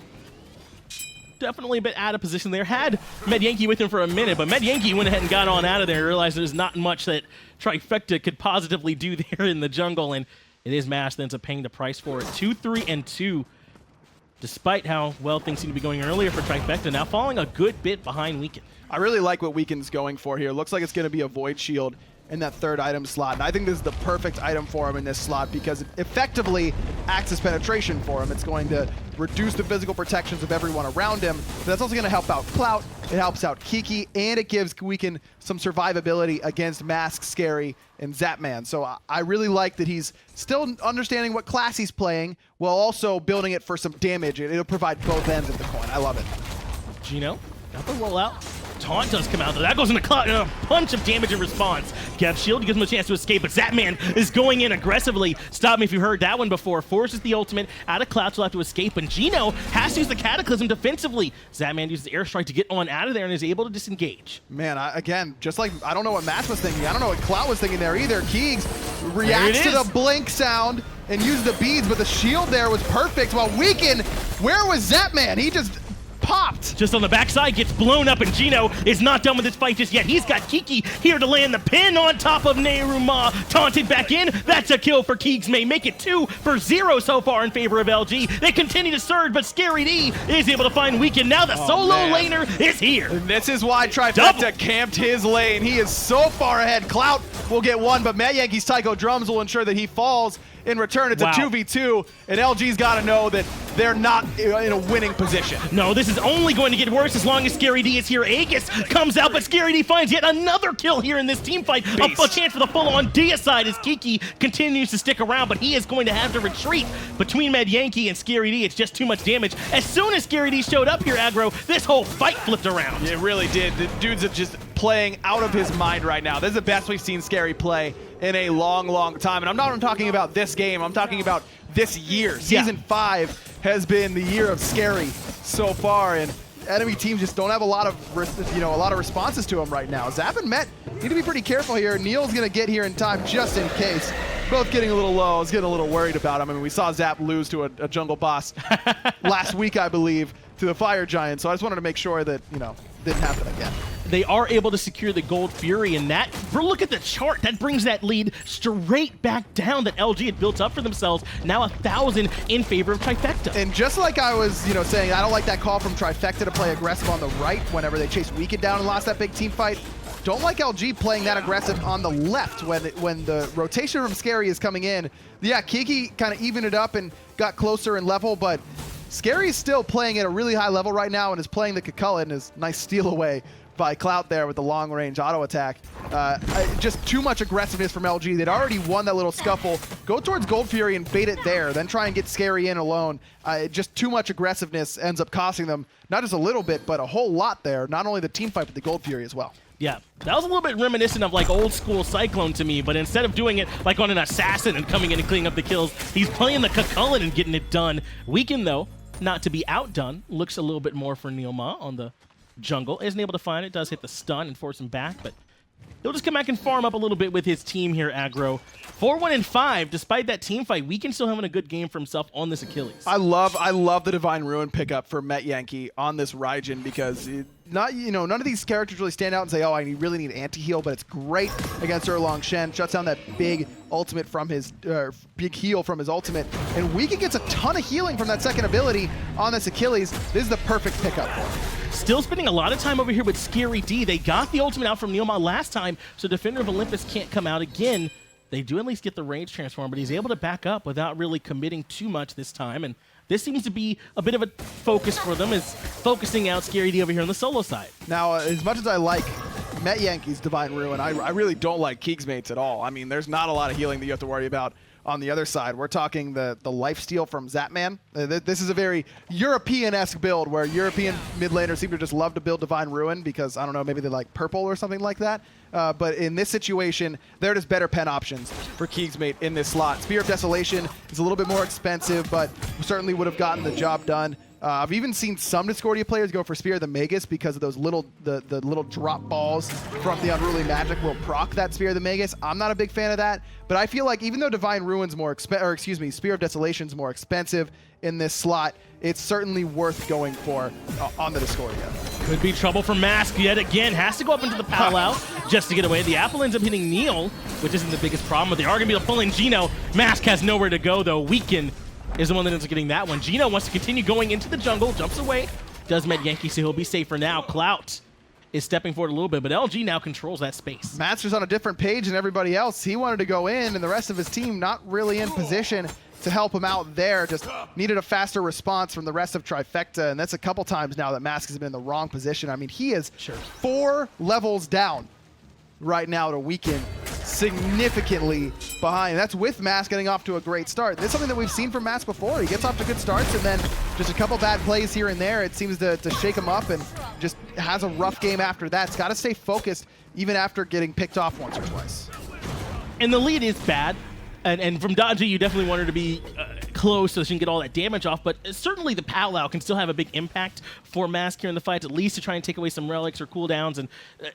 definitely a bit out of position there. Had Metyankey with him for a minute, but Metyankey went ahead and got on out of there and realized there's not much that Trifecta could positively do there in the jungle, and it is Mash that ends up paying the price for it. 2-3-2, despite how well things seem to be going earlier for Trifecta, now falling a good bit behind Weekend. I really like what Weekend's going for here. Looks like it's going to be a Void Shield in that third item slot. And I think this is the perfect item for him in this slot because it effectively acts as penetration for him. It's going to reduce the physical protections of everyone around him. But that's also going to help out Clout. It helps out Kiki, and it gives Weekend some survivability against Mask, Scary, and Zapman. So I really like that he's still understanding what class he's playing while also building it for some damage. It'll provide both ends of the coin. I love it. Geno got the rollout. Taunt does come out, though. That goes in a punch of damage in response. Kev Shield gives him a chance to escape, but Zapman is going in aggressively. Stop me if you heard that one before. Forces the ultimate out of Clout to have to escape, and Geno has to use the Cataclysm defensively. Zapman uses the airstrike to get on out of there and is able to disengage. Man, again, just like, I don't know what Matt was thinking. I don't know what Clout was thinking there either. Keegs reacts to the blink sound and uses the beads, but the shield there was perfect. While Weekend, where was Zapman? He just popped. Just on the backside, gets blown up, and Geno is not done with this fight just yet. He's got Kiki here to land the pin on top of NeiruMah. Taunted back in. That's a kill for keegsmate. Make it 2-0 so far in favor of LG. They continue to surge, but Scary D is able to find Weekend. Now the solo laner is here. And this is why Trifecta camped his lane. He is so far ahead. Clout will get one, but Metyankey's Taiko Drums will ensure that he falls. In return, it's a 2v2, and LG's got to know that they're not in a winning position. No, this is only going to get worse as long as Scary D is here. Aegis comes out, but Scary D finds yet another kill here in this team fight. A chance for the full-on deicide as Kiki continues to stick around, but he is going to have to retreat. Between Metyankey and Scary D, it's just too much damage. As soon as Scary D showed up here, aggro, this whole fight flipped around. It really did. The dude's just playing out of his mind right now. This is the best we've seen Scary play in a long, long time. And I'm not talking about this game. I'm talking about this year. Season 5 has been the year of Scary so far, and enemy teams just don't have a lot of responses to him right now. Zap and Met need to be pretty careful here. Neil's gonna get here in time just in case. Both getting a little low. I was getting a little worried about him. I mean, we saw Zap lose to a jungle boss last week, I believe, to the Fire Giant. So I just wanted to make sure that, didn't happen again. They are able to secure the Gold Fury, and that, look at the chart, that brings that lead straight back down that LG had built up for themselves. Now 1,000 in favor of Trifecta. And just like I was, saying, I don't like that call from Trifecta to play aggressive on the right whenever they chased Weekend down and lost that big team fight. Don't like LG playing that aggressive on the left when the rotation from Scary is coming in. Yeah, Kiki kind of evened it up and got closer in level, but Scary is still playing at a really high level right now and is playing the Kakula and is nice steal away by Clout there with the long-range auto attack. Just too much aggressiveness from LG. They'd already won that little scuffle. Go towards Gold Fury and bait it there, then try and get Scary in alone. Just too much aggressiveness ends up costing them not just a little bit, but a whole lot there. Not only the team fight, but the Gold Fury as well. Yeah, that was a little bit reminiscent of like old school Cyclone to me, but instead of doing it like on an assassin and coming in and cleaning up the kills, he's playing the Kakula and getting it done. Weekend, though, not to be outdone, looks a little bit more for NeiruMah on the jungle. Isn't able to find it, does hit the stun and force him back, but he'll just come back and farm up a little bit with his team here, aggro. 4-1-5, despite that team fight, Weekend still having a good game for himself on this Achilles. I love the Divine Ruin pickup for Metyankey on this Raijin because none of these characters really stand out and say, oh, I really need anti-heal, but it's great against Erlong Shen. Shuts down that big ultimate from his big heal from his ultimate, and Weekend gets a ton of healing from that second ability on this Achilles. This is the perfect pickup for him. Still spending a lot of time over here with Scary D. They got the ultimate out from NeiruMah last time, so Defender of Olympus can't come out again. They do at least get the range transform, but he's able to back up without really committing too much this time, and this seems to be a bit of a focus for them, is focusing out Scary D over here on the solo side. Now, as much as I like Metyankey's Divine Ruin, I really don't like keegsmates at all. I mean, there's not a lot of healing that you have to worry about on the other side. We're talking the lifesteal from Zapman. This is a very European-esque build where European mid laners seem to just love to build Divine Ruin because, I don't know, maybe they like purple or something like that. But in this situation, there are just better pen options for keegsmate in this slot. Spear of Desolation is a little bit more expensive, but certainly would have gotten the job done. I've even seen some Discordia players go for Spear of the Magus because of those little the little drop balls from the Unruly Magic will proc that Spear of the Magus. I'm not a big fan of that, but I feel like even though Divine Ruin's more Spear of Desolation's more expensive in this slot, it's certainly worth going for on the Discordia. Could be trouble for Mask yet again. Has to go up into the powwow just to get away. The apple ends up hitting Neil, which isn't the biggest problem, but they are going to be pulling Geno. Mask has nowhere to go, though. Weaken is the one that ends up getting that one. Geno wants to continue going into the jungle, jumps away, does Metyankey, so he'll be safer now. Clout is stepping forward a little bit, but LG now controls that space. Master's on a different page than everybody else. He wanted to go in, and the rest of his team not really in position to help him out there. Just needed a faster response from the rest of Trifecta, and that's a couple times now that Mask has been in the wrong position. I mean, he is 4 levels down right now to Weaken, significantly behind. That's with Mask getting off to a great start. This is something that we've seen from Mask before. He gets off to good starts, and then just a couple bad plays here and there, it seems to shake him up, and just has a rough game after that. It's got to stay focused even after getting picked off once or twice. And the lead is bad. And from Dodgy, you definitely want her to be close so she can get all that damage off, but certainly the powwow can still have a big impact for Mask here in the fight, at least to try and take away some relics or cooldowns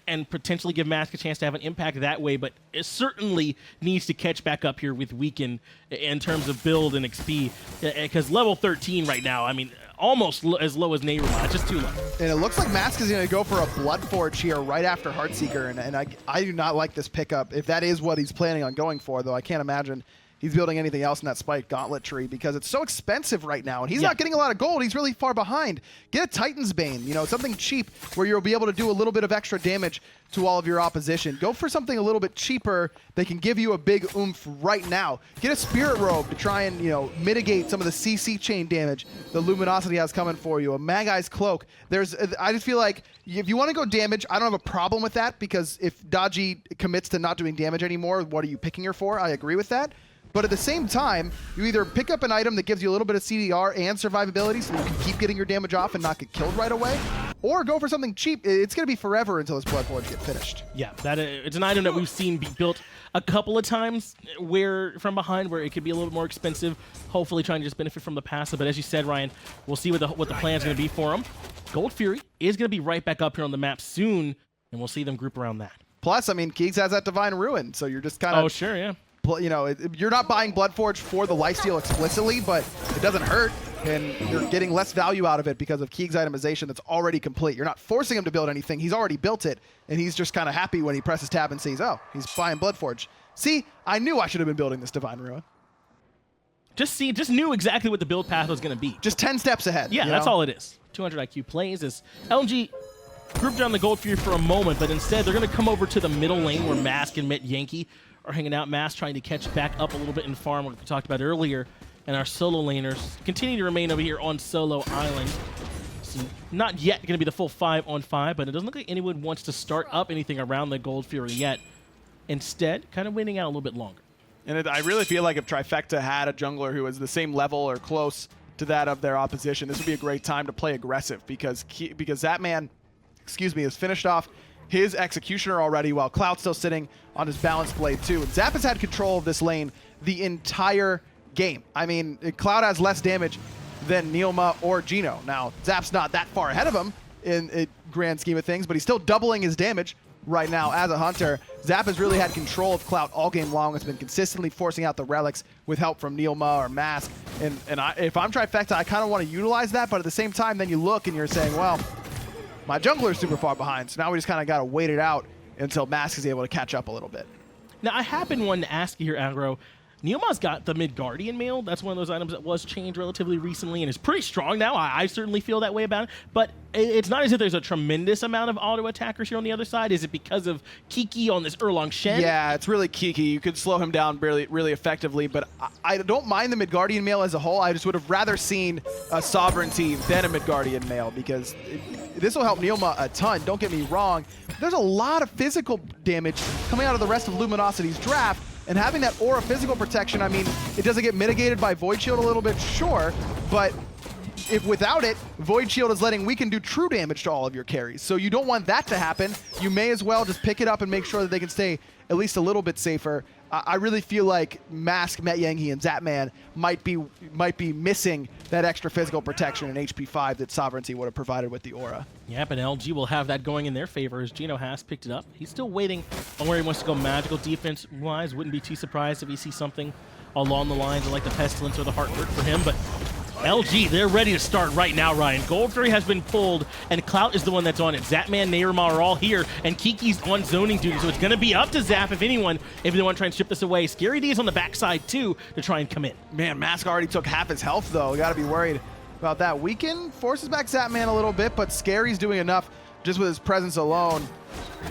and potentially give Mask a chance to have an impact that way, but it certainly needs to catch back up here with Weaken in terms of build and XP, because level 13 right now, I mean, almost as low as NeiruMah, just too low. And it looks like Mask is going to go for a Bloodforge here right after Heartseeker, and I do not like this pickup. If that is what he's planning on going for, though, I can't imagine he's building anything else in that Spike Gauntlet tree because it's so expensive right now, and he's not getting a lot of gold. He's really far behind. Get a Titan's Bane, you know, something cheap where you'll be able to do a little bit of extra damage to all of your opposition. Go for something a little bit cheaper that can give you a big oomph right now. Get a Spirit Robe to try and, you know, mitigate some of the CC chain damage the Luminosity has coming for you. A Magai's Cloak. I just feel like if you want to go damage, I don't have a problem with that, because if Dodgy commits to not doing damage anymore, what are you picking her for? I agree with that. But at the same time, you either pick up an item that gives you a little bit of CDR and survivability so you can keep getting your damage off and not get killed right away, or go for something cheap. It's going to be forever until this Bloodforge gets finished. Yeah, it's an item that we've seen be built a couple of times from behind where it could be a little more expensive, hopefully trying to just benefit from the passive. But as you said, Ryan, we'll see what the plan's going to be for him. Gold Fury is going to be right back up here on the map soon, and we'll see them group around that. Plus, I mean, Keegs has that Divine Ruin, so you're just kind of... Oh, sure, yeah. You know, you're not buying Bloodforge for the lifesteal explicitly, but it doesn't hurt, and you're getting less value out of it because of Keegs' itemization that's already complete. You're not forcing him to build anything. He's already built it, and he's just kind of happy when he presses tab and sees, oh, he's buying Bloodforge. See, I knew I should have been building this Divine Ruin. Just knew exactly what the build path was going to be. Just 10 steps ahead. Yeah, that's all it is. 200 IQ plays as LG grouped down the Gold Fury for a moment, but instead they're going to come over to the middle lane where Mask and Metyankey are hanging out. Mask trying to catch back up a little bit in farm, like we talked about earlier, and our solo laners continue to remain over here on Solo Island. So not yet going to be the full 5-on-5, but it doesn't look like anyone wants to start up anything around the Gold Fury yet. Instead, kind of waiting out a little bit longer. And I really feel like if Trifecta had a jungler who was the same level or close to that of their opposition, this would be a great time to play aggressive, because Zapman, is finished off his Executioner already, while Clout's still sitting on his Balanced Blade too. And Zap has had control of this lane the entire game. I mean, Clout has less damage than NeiruMah or Geno. Now, Zap's not that far ahead of him in a grand scheme of things, but he's still doubling his damage right now as a hunter. Zap has really had control of Clout all game long. It's been consistently forcing out the relics with help from NeiruMah or Mask. And if I'm Trifecta, I kind of want to utilize that, but at the same time, then you look and you're saying, well, my jungler is super far behind, so now we just kind of got to wait it out until Mask is able to catch up a little bit. Now, I have been wanting to ask you here, Aggro. NeiruMah's got the Midgardian mail. That's one of those items that was changed relatively recently and is pretty strong now. I certainly feel that way about it. But it's not as if there's a tremendous amount of auto attackers here on the other side. Is it because of Kiki on this Erlang Shen? Yeah, it's really Kiki. You could slow him down really effectively. But I don't mind the Midgardian mail as a whole. I just would have rather seen a Sovereignty than a Midgardian mail, because this will help NeiruMah a ton. Don't get me wrong. There's a lot of physical damage coming out of the rest of Luminosity's draft. And having that aura physical protection, I mean, it doesn't get mitigated by Void Shield a little bit, sure, but if without it, Void Shield is letting Weaken do true damage to all of your carries. So you don't want that to happen. You may as well just pick it up and make sure that they can stay at least a little bit safer I really feel like Mask, Metyankey, and Zapman might be missing that extra physical protection in HP 5 that Sovereignty would have provided with the Aura. Yep, and LG will have that going in their favor as Geno has picked it up. He's still waiting on where he wants to go magical defense-wise. Wouldn't be too surprised if he sees something along the lines of like the Pestilence or the Heartbreak for him, but LG, they're ready to start right now, Ryan. Gold Fury has been pulled, and Clout is the one that's on it. Zapman, NeiruMah are all here, and Kiki's on zoning duty, so it's going to be up to Zap, if anyone, if they want to try and strip this away. Scary D is on the backside, too, to try and come in. Man, Mask already took half his health, though. Got to be worried about that. Weaken forces back Zapman a little bit, but Scary's doing enough just with his presence alone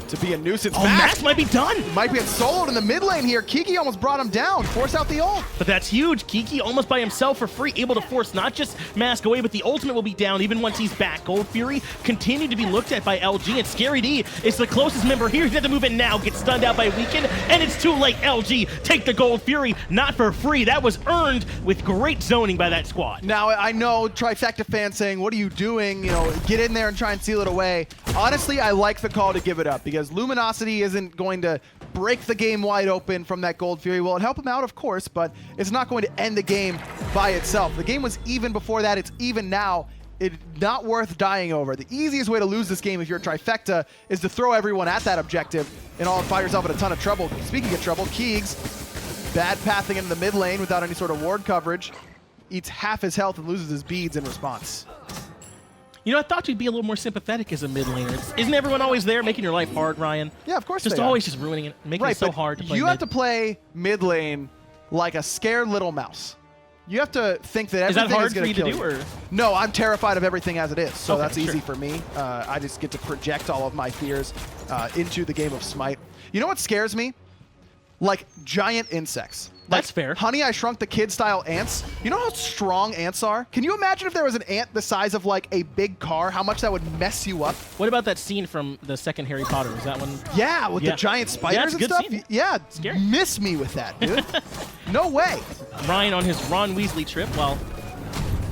to be a nuisance. Oh, Mask might be done. Might be soloed in the mid lane here. Kiki almost brought him down. Force out the ult. But that's huge. Kiki almost by himself for free, able to force not just Mask away, but the ultimate will be down even once he's back. Gold Fury continued to be looked at by LG, and Scary D is the closest member here. He's got to move in now, get stunned out by Weekend, and it's too late. LG take the Gold Fury, not for free. That was earned with great zoning by that squad. Now, I know Trifecta fans saying, what are you doing? You know, get in there and try and seal it away. Honestly, I like the call to give it up because Luminosity isn't going to break the game wide open from that Gold Fury. Well, it help him out, of course, but it's not going to end the game by itself. The game was even before that. It's even now. It's not worth dying over. The easiest way to lose this game if you're Trifecta is to throw everyone at that objective and all find yourself in a ton of trouble. Speaking of trouble, Keegs, bad pathing into the mid lane without any sort of ward coverage, eats half his health and loses his beads in response. You know, I thought you'd be a little more sympathetic as a mid laner. Isn't everyone always there making your life hard, Ryan? Yeah, of course. Just always just ruining it, making it so hard to play. You have to play mid lane like a scared little mouse. You have to think that everything is going to kill you. Is that hard for you to do, or? No, I'm terrified of everything as it is, so okay, that's easy for me. I just get to project all of my fears into the game of Smite. You know what scares me? Like giant insects. That's fair. Honey, I Shrunk the Kid style ants. You know how strong ants are? Can you imagine if there was an ant the size of like a big car, how much that would mess you up? What about that scene from the second Harry Potter? Was that one? Yeah, with the giant spiders and stuff. Scene. Yeah, scary. Miss me with that, dude. No way. Ryan on his Ron Weasley trip while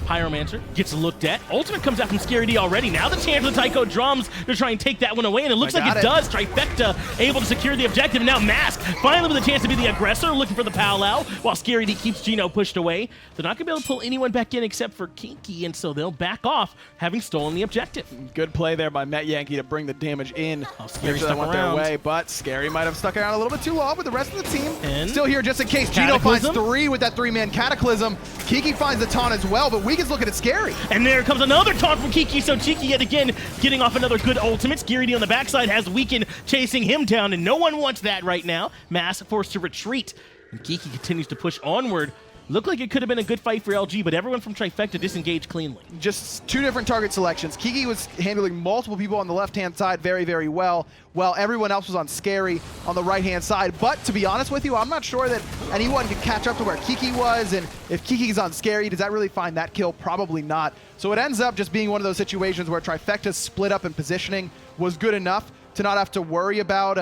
Pyromancer gets looked at. Ultimate comes out from Scary D already. Now the chance for the Taiko drums to try and take that one away, and it looks like it does. Trifecta able to secure the objective, and now Mask finally with a chance to be the aggressor, looking for the powwow, while Scary D keeps Geno pushed away. They're not going to be able to pull anyone back in except for Kiki, and so they'll back off, having stolen the objective. Good play there by Metyankey to bring the damage in. Scary sure stuck went around. their way, but Scary might have stuck around a little bit too long with the rest of the team. And still here just in case. Geno finds 3 with that 3-man Cataclysm. Kiki finds the taunt as well, but Weeken's looking at Scary. And there comes another taunt from KikiSoCheeky yet again, getting off another good ultimate. Scary D on the backside has Weekend chasing him down, and no one wants that right now. Mask forced to retreat, and Kiki continues to push onward. Looked like it could have been a good fight for LG, but everyone from Trifecta disengaged cleanly. Just 2 different target selections. Kiki was handling multiple people on the left-hand side very, very well, while everyone else was on Scary on the right-hand side. But to be honest with you, I'm not sure that anyone can catch up to where Kiki was, and if Kiki's on Scary, does that really find that kill? Probably not. So it ends up just being one of those situations where Trifecta's split up in positioning was good enough to not have to worry about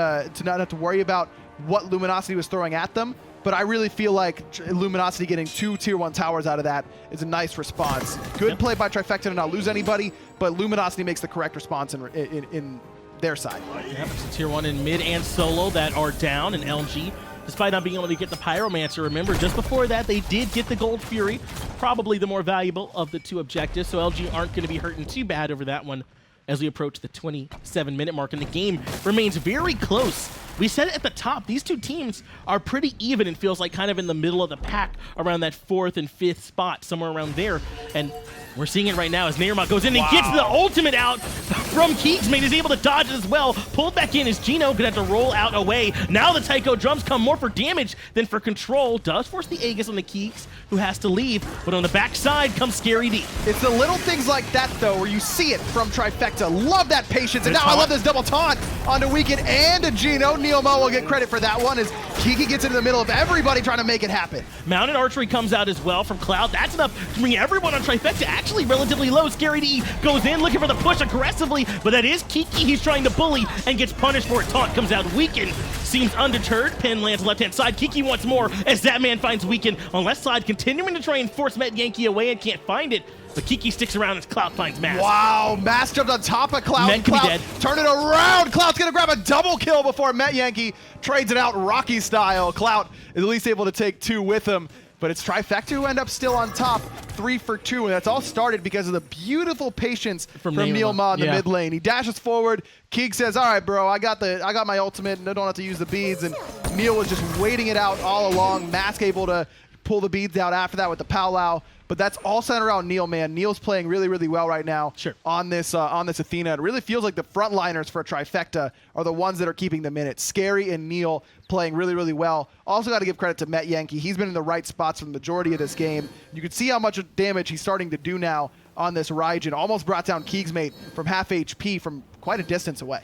what Luminosity was throwing at them. But I really feel like Luminosity getting 2 Tier 1 towers out of that is a nice response. Good play by Trifecta to not lose anybody, but Luminosity makes the correct response in their side. Yep, it's Tier 1 in mid and solo that are down, and LG, despite not being able to get the Pyromancer, remember, just before that, they did get the Gold Fury, probably the more valuable of the 2 objectives, so LG aren't going to be hurting too bad over that one as we approach the 27-minute mark, and the game remains very close. We said it at the top, these 2 teams are pretty even and feels like kind of in the middle of the pack around that 4th and 5th spot, somewhere around there. And we're seeing it right now as NeiruMah goes in and gets the ultimate out from keegsmate. Is able to dodge it as well. Pulled back in is Geno, gonna have to roll out away. Now the Taiko drums come more for damage than for control. Does force the Aegis on the Keeks, who has to leave. But on the backside comes Scary D. It's the little things like that, though, where you see it from Trifecta. Love that patience. And now I love this double taunt onto Weekend and a Geno. NeiruMah will get credit for that one as Kiki gets into the middle of everybody trying to make it happen. Mounted archery comes out as well from Clout. That's enough to bring everyone on Trifecta actually relatively low. Scary D goes in looking for the push aggressively, but that is Kiki he's trying to bully and gets punished for it. Taunt comes out. Weekend seems undeterred. Pin lands left-hand side. Kiki wants more as Zapman finds Weekend on left side, continuing to try and force Metyankey away and can't find it. But Kiki sticks around as Clout finds Mask. Wow, Mask jumped on top of Clout. Met could be Clout dead. Turn it around. Clout's going to grab a double kill before Metyankey trades it out Rocky style. Clout is at least able to take 2 with him. But it's Trifecta who end up still on top, 3 for 2, and that's all started because of the beautiful patience from NeiruMah in the mid lane. He dashes forward. Keeg says, "All right, bro, I got my ultimate, and I don't have to use the beads." And Neil was just waiting it out all along. Mask able to pull the beads out after that with the powwow. But that's all centered around Neil, man. Neil's playing really, really well right now on this Athena. It really feels like the frontliners for Trifecta are the ones that are keeping them in it. Scary and Neil playing really, really well. Also got to give credit to Metyankey. He's been in the right spots for the majority of this game. You can see how much damage he's starting to do now on this Raijin. Almost brought down keegsmate from half HP from quite a distance away.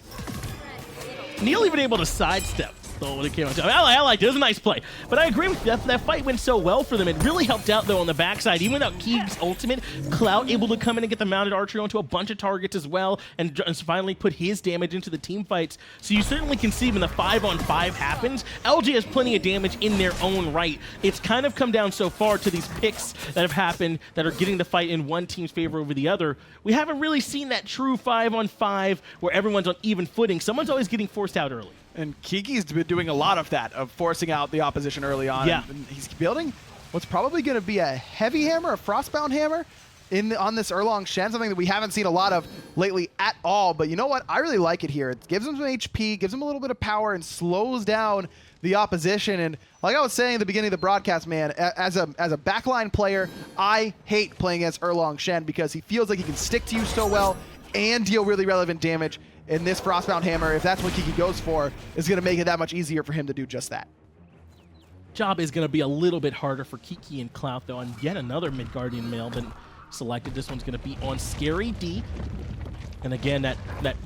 Neil even able to sidestep. Though when it came out, I liked it. It was a nice play. But I agree with that. That fight went so well for them. It really helped out, though, on the backside. Even without Keeg's ultimate, Clout able to come in and get the mounted archery onto a bunch of targets as well, and finally put his damage into the team fights. So you certainly can see when the 5-on-5 happens, LG has plenty of damage in their own right. It's kind of come down so far to these picks that have happened that are getting the fight in one team's favor over the other. We haven't really seen that true 5-on-5 where everyone's on even footing. Someone's always getting forced out early. And Kiki's been doing a lot of that, of forcing out the opposition early on. Yeah. And he's building what's probably going to be a heavy hammer, a frostbound hammer on this Erlong Shen, something that we haven't seen a lot of lately at all. But you know what? I really like it here. It gives him some HP, gives him a little bit of power, and slows down the opposition. And like I was saying at the beginning of the broadcast, man, as a backline player, I hate playing against Erlong Shen because he feels like he can stick to you so well and deal really relevant damage. And this Frostbound Hammer, if that's what Kiki goes for, is going to make it that much easier for him to do just that. Job is going to be a little bit harder for Kiki and Clout, though, on yet another Midgardian male been selected. This one's going to be on Scary D. And again, that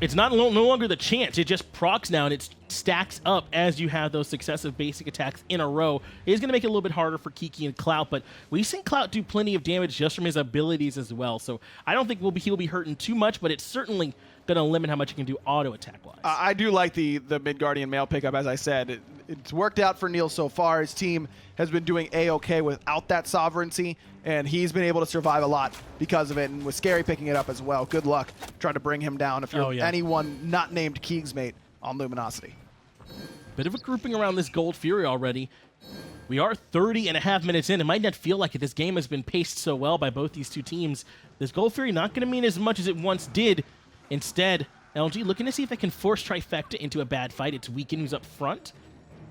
it's not no longer the chance. It just procs now, and it stacks up as you have those successive basic attacks in a row. It is going to make it a little bit harder for Kiki and Clout, but we've seen Clout do plenty of damage just from his abilities as well. So I don't think he'll be hurting too much, but it's certainly going to limit how much he can do auto attack wise. I do like the Midgardian male pickup, as I said. It's worked out for Neil so far. His team has been doing A-okay without that sovereignty, and he's been able to survive a lot because of it, and with Scary picking it up as well. Good luck trying to bring him down if you're anyone not named keegsmate on Luminosity. Bit of a grouping around this Gold Fury already. We are 30.5 minutes in. It might not feel like it. This game has been paced so well by both these two teams. This Gold Fury not going to mean as much as it once did. Instead, LG looking to see if they can force Trifecta into a bad fight. It's Weekend who's up front.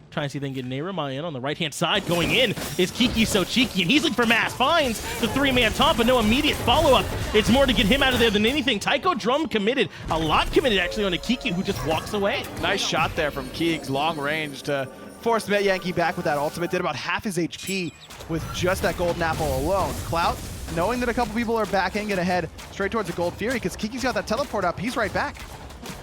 Trying to see if they can get NeiruMah in on the right-hand side. Going in is KikiSoCheeky, and he's looking for Mass. Finds the 3-man taunt, but no immediate follow-up. It's more to get him out of there than anything. Tycho Drum committed. A lot committed, actually, on a Kiki, who just walks away. Nice shot there from Keegs, long range to force Metyankey back with that ultimate. Did about half his HP with just that golden apple alone. Clout, knowing that a couple people are backing, gonna head straight towards the Gold Fury, because Kiki's got that teleport up. He's right back.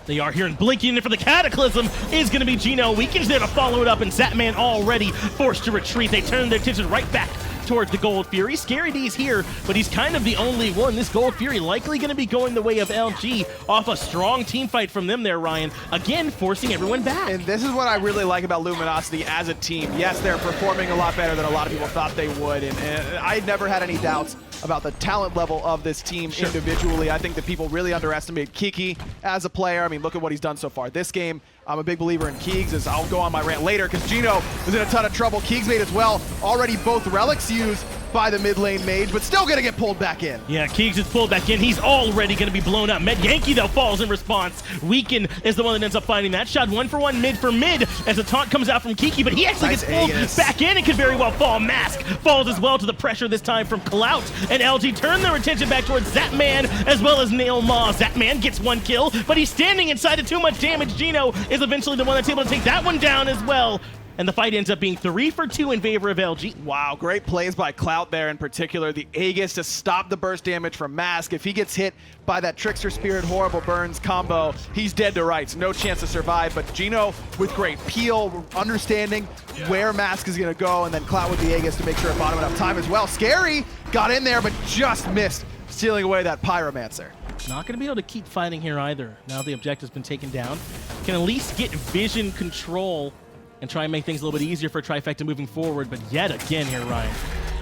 They are here, and blinking in for the Cataclysm is going to be Geno. Weekend's there to follow it up, and Zapman already forced to retreat. They turn their attention right back towards the Gold Fury. Scary D's here, but he's kind of the only one. This Gold Fury likely going to be going the way of LG off a strong team fight from them there, Ryan. Again, forcing everyone back. And this is what I really like about Luminosity as a team. Yes, they're performing a lot better than a lot of people thought they would, and I never had any doubts about the talent level of this team individually. I think that people really underestimate Kiki as a player. I mean, look at what he's done so far this game. I'm a big believer in Keegs, as I'll go on my rant later, because Geno is in a ton of trouble. keegsmate as well. Already both relics used by the mid lane mage, but still gonna get pulled back in. Yeah, Keegs is pulled back in. He's already gonna be blown up. Metyankey, though, falls in response. Weekend is the one that ends up finding that shot. 1-for-1 mid for mid as the taunt comes out from Kiki, but he actually gets pulled back in and could very well fall. Mask falls as well to the pressure this time from Clout, and LG turn their attention back towards Zapman as well as NeiruMah. Zapman gets one kill, but he's standing inside of too much damage. Geno is eventually the one that's able to take that one down as well. And the fight ends up being 3-for-2 in favor of LG. Wow, great plays by Clout there in particular. The Aegis to stop the burst damage from Mask. If he gets hit by that Trickster Spirit Horrible Burns combo, he's dead to rights. No chance to survive. But Geno with great peel, understanding where Mask is going to go, and then Clout with the Aegis to make sure it bought him enough time as well. Scary got in there, but just missed, stealing away that Pyromancer. Not going to be able to keep fighting here either. Now the objective's been taken down. Can at least get vision control and try and make things a little bit easier for Trifecta moving forward, but yet again here, Ryan.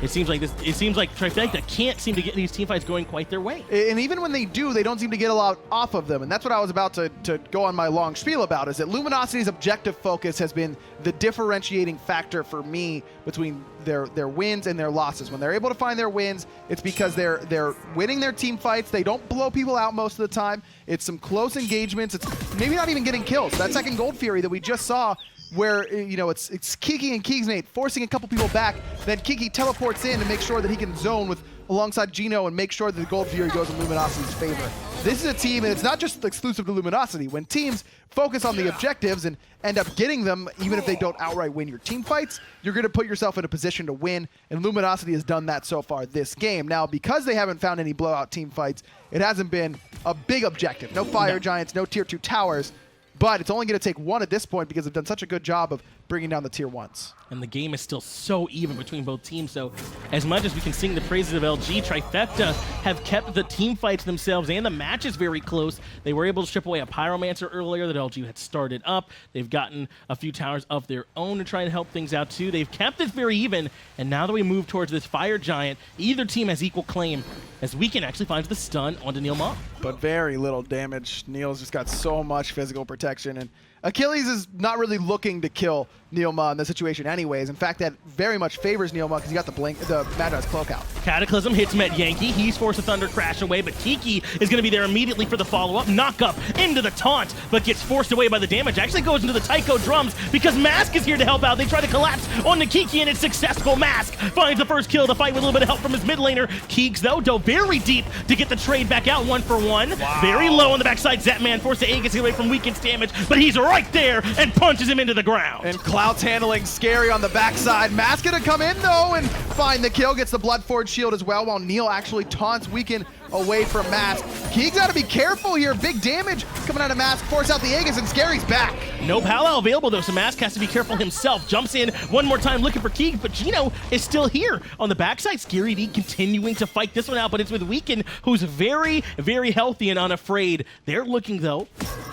it seems like Trifecta can't seem to get these teamfights going quite their way. And even when they do, they don't seem to get a lot off of them. And that's what I was about to go on my long spiel about, is that Luminosity's objective focus has been the differentiating factor for me between their wins and their losses. When they're able to find their wins, it's because they're winning their team fights. They don't blow people out most of the time. It's some close engagements. It's maybe not even getting kills. That second Gold Fury that we just saw, where it's Kiki and keegsmate forcing a couple people back, then Kiki teleports in to make sure that he can zone alongside Geno and make sure that the Gold Fury goes in Luminosity's favor. This is a team, and it's not just exclusive to Luminosity. When teams focus on the objectives and end up getting them, even if they don't outright win your team fights, you're going to put yourself in a position to win, and Luminosity has done that so far this game. Now, because they haven't found any blowout team fights, it hasn't been a big objective. No Fire Giants, no Tier 2 towers, but it's only going to take one at this point because they've done such a good job of bringing down the Tier 1s. And the game is still so even between both teams, so as much as we can sing the praises of LG, Trifecta have kept the team fights themselves and the matches very close. They were able to strip away a Pyromancer earlier that LG had started up. They've gotten a few towers of their own to try and help things out too. They've kept it very even, and now that we move towards this Fire Giant, either team has equal claim, as Weekend actually finds the stun onto NeiruMah. But very little damage. Neil's just got so much physical protection, and Achilles is not really looking to kill NeiruMah in this situation anyways. In fact, that very much favors NeiruMah because he got the Magi's Cloak out. Cataclysm hits Metyankey. He's forced to Thunder Crash away, but Kiki is going to be there immediately for the follow-up. Knock up into the taunt, but gets forced away by the damage. Actually goes into the Taiko drums because Mask is here to help out. They try to collapse onto Kiki, and it's successful. Mask finds the first kill to fight with a little bit of help from his mid laner. Keeks, though, dove very deep to get the trade back out 1-for-1. Wow. Very low on the backside. Zapman forced to Aegis away from Weekend's damage, but he's right there and punches him into the ground. And Clout's handling Scary on the backside. Mask gonna come in though and find the kill, gets the Bloodforge shield as well, while Neil actually taunts Weekend away from Mask. Keeks gotta be careful here. Big damage coming out of Mask. Force out the Aegis, and Scary's back. No Palo available though, so Mask has to be careful himself. Jumps in one more time looking for Keeks, but Geno is still here. On the backside, Scary D continuing to fight this one out, but it's with Weekend, who's very, very healthy and unafraid. They're looking though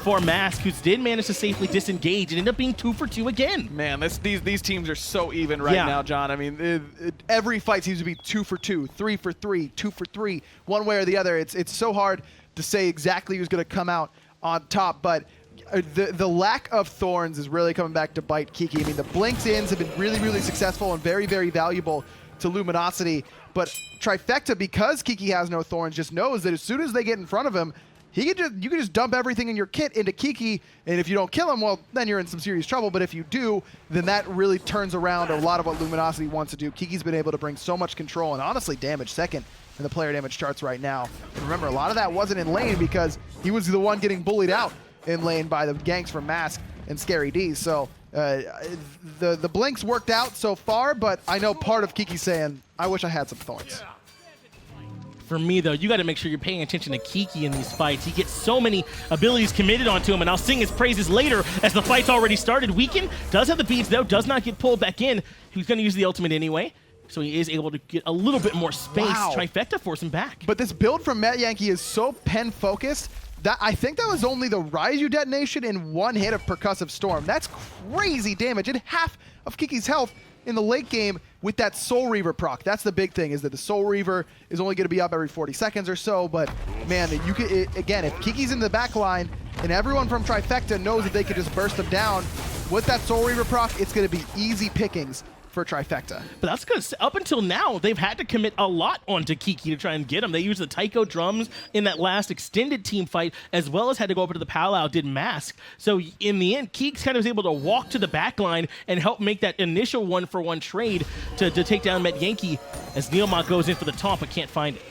for Mask, who did manage to safely disengage and end up being 2-for-2 again. Man, these teams are so even right now, John. I mean, every fight seems to be 2-for-2, 3-for-3, 2-for-3, one way or the other. It's so hard to say exactly who's going to come out on top, but the lack of thorns is really coming back to bite Kiki. I mean, the Blinks ins have been really, really successful and very, very valuable to Luminosity, but Trifecta, because Kiki has no thorns, just knows that as soon as they get in front of him, you can just dump everything in your kit into Kiki, and if you don't kill him, well, then you're in some serious trouble. But if you do, then that really turns around a lot of what Luminosity wants to do. Kiki's been able to bring so much control and honestly damage second in the player damage charts right now. And remember, a lot of that wasn't in lane because he was the one getting bullied out in lane by the ganks from Mask and Scary D. So the blinks worked out so far, but I know part of Kiki's saying, I wish I had some thorns. For me, though, you got to make sure you're paying attention to Kiki in these fights. He gets so many abilities committed onto him, and I'll sing his praises later as the fight's already started. Weekend does have the beads, though, does not get pulled back in. He's going to use the ultimate anyway, so he is able to get a little bit more space. Wow. Trifecta force him back. But this build from Metyankey is so pen-focused that I think that was only the Raizu detonation in one hit of Percussive Storm. That's crazy damage, and half of Kiki's health in the late game with that Soul Reaver proc. That's the big thing, is that the Soul Reaver is only going to be up every 40 seconds or so, but man, you can, again, if Kiki's in the back line and everyone from Trifecta knows that they can just burst them down with that Soul Reaver proc, it's going to be easy pickings for Trifecta. But that's because up until now, they've had to commit a lot onto Kiki to try and get him. They used the Taiko drums in that last extended team fight, as well as had to go over to the Palo, did Mask. So in the end, Keeks kind of was able to walk to the back line and help make that initial 1-for-1 trade to take down Metyankey, as NeiruMah goes in for the taunt but can't find it.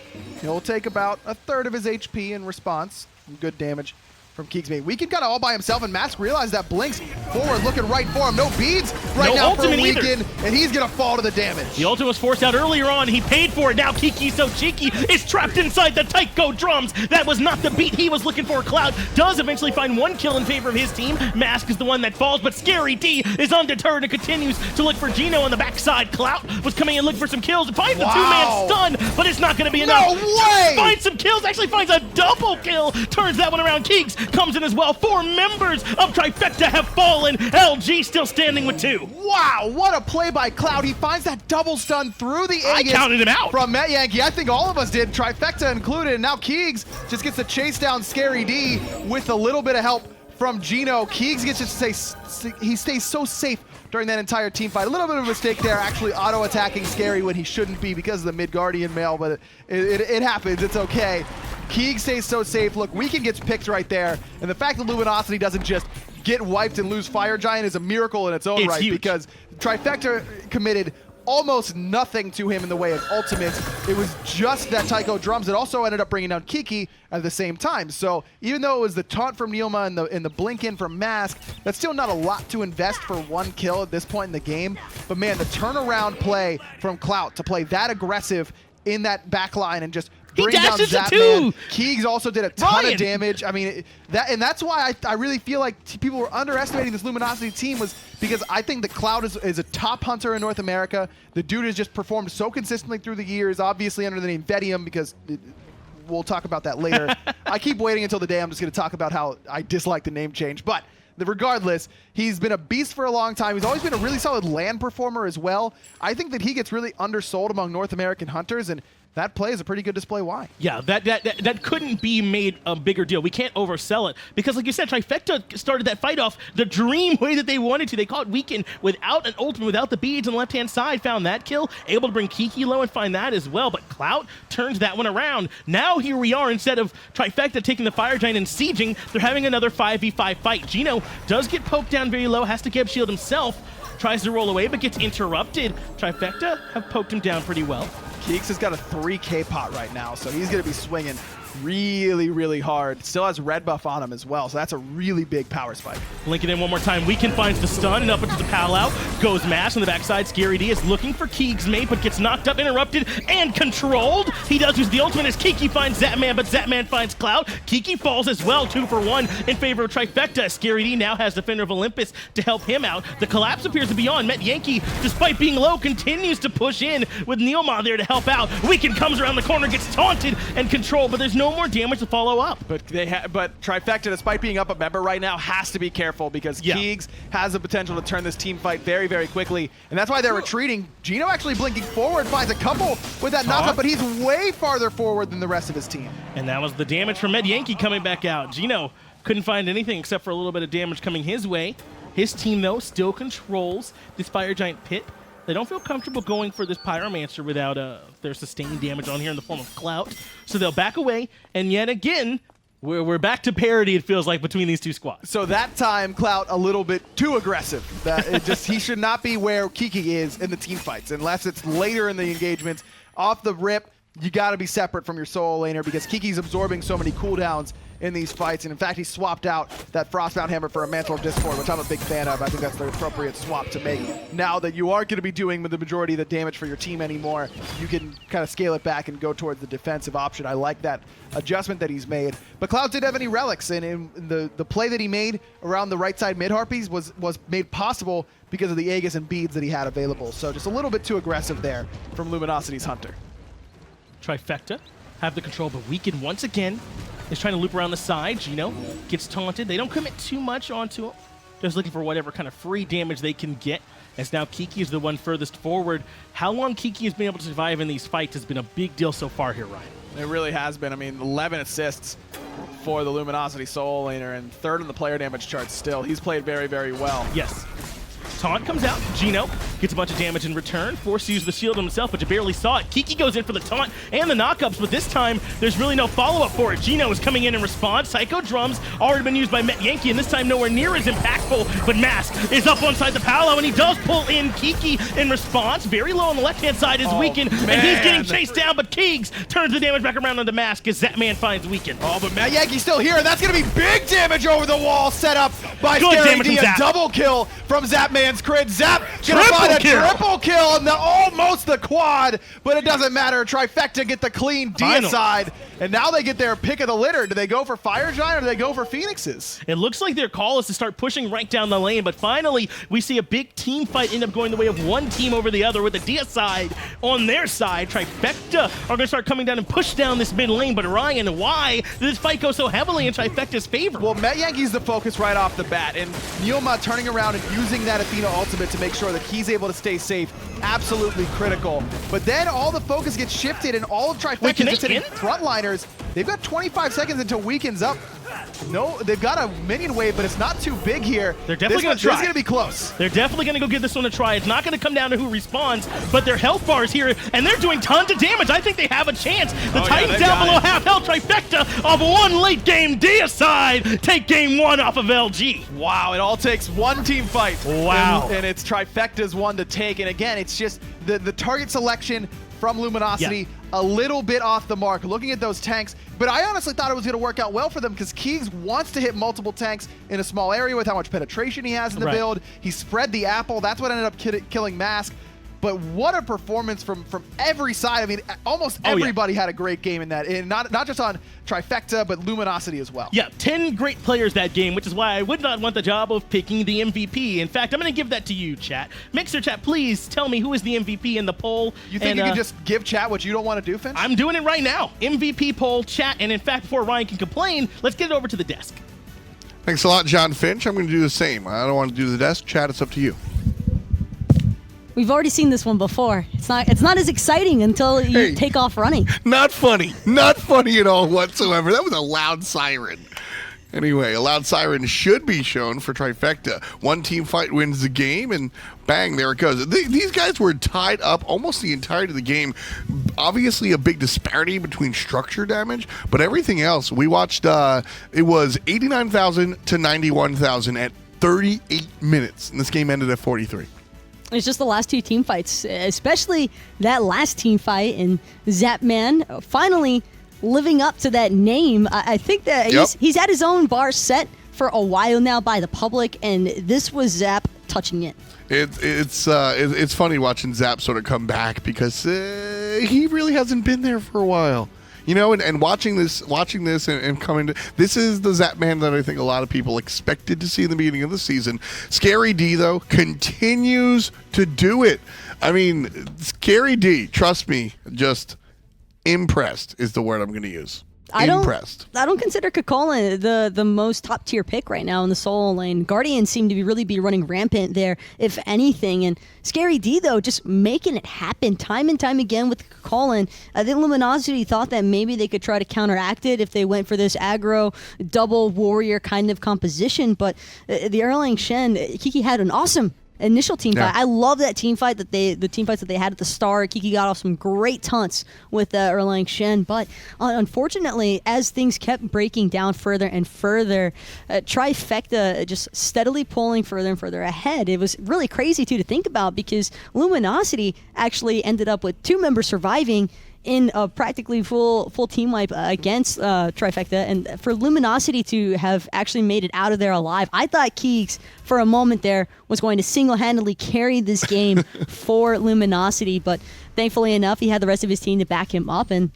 He'll take about a third of his HP in response. Good damage from keegsmate. Weekend got it all by himself, and Mask realized that Blinks forward looking right for him. No beads right now for Weekend, and he's going to fall to the damage. The ultimate was forced out earlier on. He paid for it. Now KikiSoCheeky is trapped inside the Taiko drums. That was not the beat he was looking for. Clout does eventually find one kill in favor of his team. Mask is the one that falls, but Scary D is undeterred and continues to look for Geno on the backside. Clout was coming in looking for some kills and finds the two-man stun, but it's not going to be enough. No way! Finds some kills, actually finds a double kill. Turns that one around. Keeks comes in as well. 4 members of Trifecta have fallen. LG still standing with 2. Wow, what a play by Clout. He finds that double stun through the Aegis. I counted him out. From Metyankey. I think all of us did, Trifecta included. And now Keegs just gets to chase down Scary D with a little bit of help from Geno. Keegs gets to stay, he stays so safe during that entire team fight. A little bit of a mistake there, actually auto-attacking Scary when he shouldn't be because of the mid-guardian mail, but it happens, it's okay. Keegs stays so safe. Look, Weekend gets picked right there, and the fact that Luminosity doesn't just get wiped and lose Fire Giant is a miracle in its own right, huge. because Trifecta committed almost nothing to him in the way of ultimates. It was just that Tycho drums that also ended up bringing down Kiki at the same time. So even though it was the taunt from NeiruMah and the blink in from Mask, that's still not a lot to invest for 1 kill at this point in the game. But man, the turnaround play from Clout to play that aggressive in that back line and just bring down Zapman. Keegs also did a ton of damage. I mean, that's why I really feel like people were underestimating this Luminosity team, was because I think that Clout is a top hunter in North America. The dude has just performed so consistently through the years, obviously under the name Vedium, because we'll talk about that later. I keep waiting until the day I'm just going to talk about how I dislike the name change. But regardless, he's been a beast for a long time. He's always been a really solid land performer as well. I think that he gets really undersold among North American hunters, and that play is a pretty good display why. Yeah, that couldn't be made a bigger deal. We can't oversell it because, like you said, Trifecta started that fight off the dream way that they wanted to. They caught Weekend without an ultimate, without the beads on the left-hand side, found that kill, able to bring Kiki low and find that as well, but Clout turns that one around. Now here we are, instead of Trifecta taking the Fire Giant and sieging, they're having another 5v5 fight. Geno does get poked down very low, has to Geb shield himself, tries to roll away, but gets interrupted. Trifecta have poked him down pretty well. Keeks has got a 3K pot right now, so he's going to be swinging really, really hard. Still has red buff on him as well, so that's a really big power spike. Linking in one more time. Weekend finds the stun and up into the pal out. Goes Mash on the backside. Scary D is looking for keegsmate, but gets knocked up, interrupted, and controlled. He does use the ultimate as Kiki finds Zapman, but Zapman finds Clout. Kiki falls as well, 2 for 1 in favor of Trifecta. Scary D now has Defender of Olympus to help him out. The collapse appears to be on. Metyankey, despite being low, continues to push in with NeiruMah there to help out. Weekend comes around the corner, gets taunted and controlled, but there's no more damage to follow up. But Trifecta, despite being up a member right now, has to be careful because Keegs has the potential to turn this team fight very, very quickly, and that's why they're retreating. Geno actually blinking forward, finds a couple with that knockup, but he's way farther forward than the rest of his team. And that was the damage from Metyankey coming back out. Geno couldn't find anything except for a little bit of damage coming his way. His team, though, still controls this Fire Giant pit. They don't feel comfortable going for this Pyromancer without their sustained damage on here in the form of Clout. So they'll back away, and yet again, we're back to parity, it feels like, between these two squads. So that time, Clout a little bit too aggressive. He should not be where Kiki is in the team fights, unless it's later in the engagements. Off the rip, you got to be separate from your solo laner because Kiki's absorbing so many cooldowns in these fights, and in fact he swapped out that Frostbound Hammer for a Mantle of Discord, which I'm a big fan of. I think that's the appropriate swap to make. Now that you aren't going to be doing the majority of the damage for your team anymore, you can kind of scale it back and go towards the defensive option. I like that adjustment that he's made. But Clout didn't have any relics, and in the play that he made around the right side mid-harpies was made possible because of the Aegis and beads that he had available. So just a little bit too aggressive there from Luminosity's Hunter. Trifecta have the control, but Weekend once again is trying to loop around the side. Geno gets taunted. They don't commit too much onto him. Just looking for whatever kind of free damage they can get, as now Kiki is the one furthest forward. How long Kiki has been able to survive in these fights has been a big deal so far here, Ryan. It really has been. I mean, 11 assists for the Luminosity solo laner and 3rd in the player damage chart still. He's played very, very well. Yes. Taunt comes out. Geno gets a bunch of damage in return. Forced to use the shield himself, but you barely saw it. Kiki goes in for the taunt and the knockups, but this time there's really no follow-up for it. Geno is coming in response. Psycho Drums already been used by Metyankey, and this time nowhere near as impactful, but Mask is up on side the Paolo, and he does pull in Kiki in response. Very low on the left-hand side is Weekend, and he's getting chased down, but Keegs turns the damage back around onto Mask as Zapman finds Weekend. Oh, but Metyankey's still here, and that's going to be big damage over the wall set up by Scary D. A double kill from Zapman's crit. Zap gonna find a triple kill and almost the quad, but it doesn't matter. Trifecta get the clean deicide. And now they get their pick of the litter. Do they go for Fire Giant or do they go for Phoenixes? It looks like their call is to start pushing right down the lane, but finally we see a big team fight end up going the way of one team over the other with the DS side on their side. Trifecta are going to start coming down and push down this mid lane, but Ryan, why did this fight go so heavily in Trifecta's favor? Well, Metyankey's the focus right off the bat, and NeiruMah turning around and using that Athena ultimate to make sure that he's able to stay safe, absolutely critical. But then all the focus gets shifted, and all of Trifecta's just hitting frontliners. They've got 25 seconds until Weekend's up. No, they've got a minion wave, but it's not too big here. They're definitely going to try. This is going to be close. They're definitely going to go give this one a try. It's not going to come down to who responds, but their health bar is here, and they're doing tons of damage. I think they have a chance. The Titans down below half health. Trifecta of one late game deicide take game one off of LG. Wow, it all takes one team fight. Wow. And it's Trifecta's one to take. And again, it's just the target selection from Luminosity a little bit off the mark. Looking at those tanks, but I honestly thought it was going to work out well for them because Keegs wants to hit multiple tanks in a small area with how much penetration he has in the build. He spread the apple. That's what ended up killing Mask. But what a performance from every side. I mean, almost everybody had a great game in that. And not just on Trifecta, but Luminosity as well. Yeah, 10 great players that game, which is why I would not want the job of picking the MVP. In fact, I'm going to give that to you, chat. Mixer chat, please tell me who is the MVP in the poll. You think you can just give chat what you don't want to do, Finch? I'm doing it right now. MVP poll, chat. And in fact, before Ryan can complain, let's get it over to the desk. Thanks a lot, John Finch. I'm going to do the same. I don't want to do the desk. Chat, it's up to you. We've already seen this one before. It's not as exciting until you take off running. Not funny. Not funny at all whatsoever. That was a loud siren. Anyway, a loud siren should be shown for Trifecta. One team fight wins the game, and bang, there it goes. These guys were tied up almost the entirety of the game. Obviously, a big disparity between structure damage, but everything else. We watched, it was 89,000 to 91,000 at 38 minutes, and this game ended at 43. It's just the last two team fights, especially that last team fight, and Zapman finally living up to that name. I think that he's had his own bar set for a while now by the public, and this was Zap touching it. It's funny watching Zap sort of come back because he really hasn't been there for a while. You know, and watching this and coming to this is the Zapman that I think a lot of people expected to see in the beginning of the season. Scary D, though, continues to do it. I mean, Scary D, trust me, just impressed is the word I'm going to use. I don't consider Kakolan the most top tier pick right now in the solo lane. Guardians seem to really be running rampant there, if anything. And Scary D, though, just making it happen time and time again with Kakolan. I think Luminosity thought that maybe they could try to counteract it if they went for this aggro double warrior kind of composition. But the Erlang Shen, Kiki had an awesome initial team fight. I love that team fight the team fights that they had at the start. Kiki got off some great taunts with Erlang Shen, but unfortunately, as things kept breaking down further and further, Trifecta just steadily pulling further and further ahead. It was really crazy to think about because Luminosity actually ended up with 2 members surviving in a practically full team wipe against Trifecta, and for Luminosity to have actually made it out of there alive, I thought Keegs for a moment there was going to single-handedly carry this game for Luminosity, but thankfully enough, he had the rest of his team to back him up, and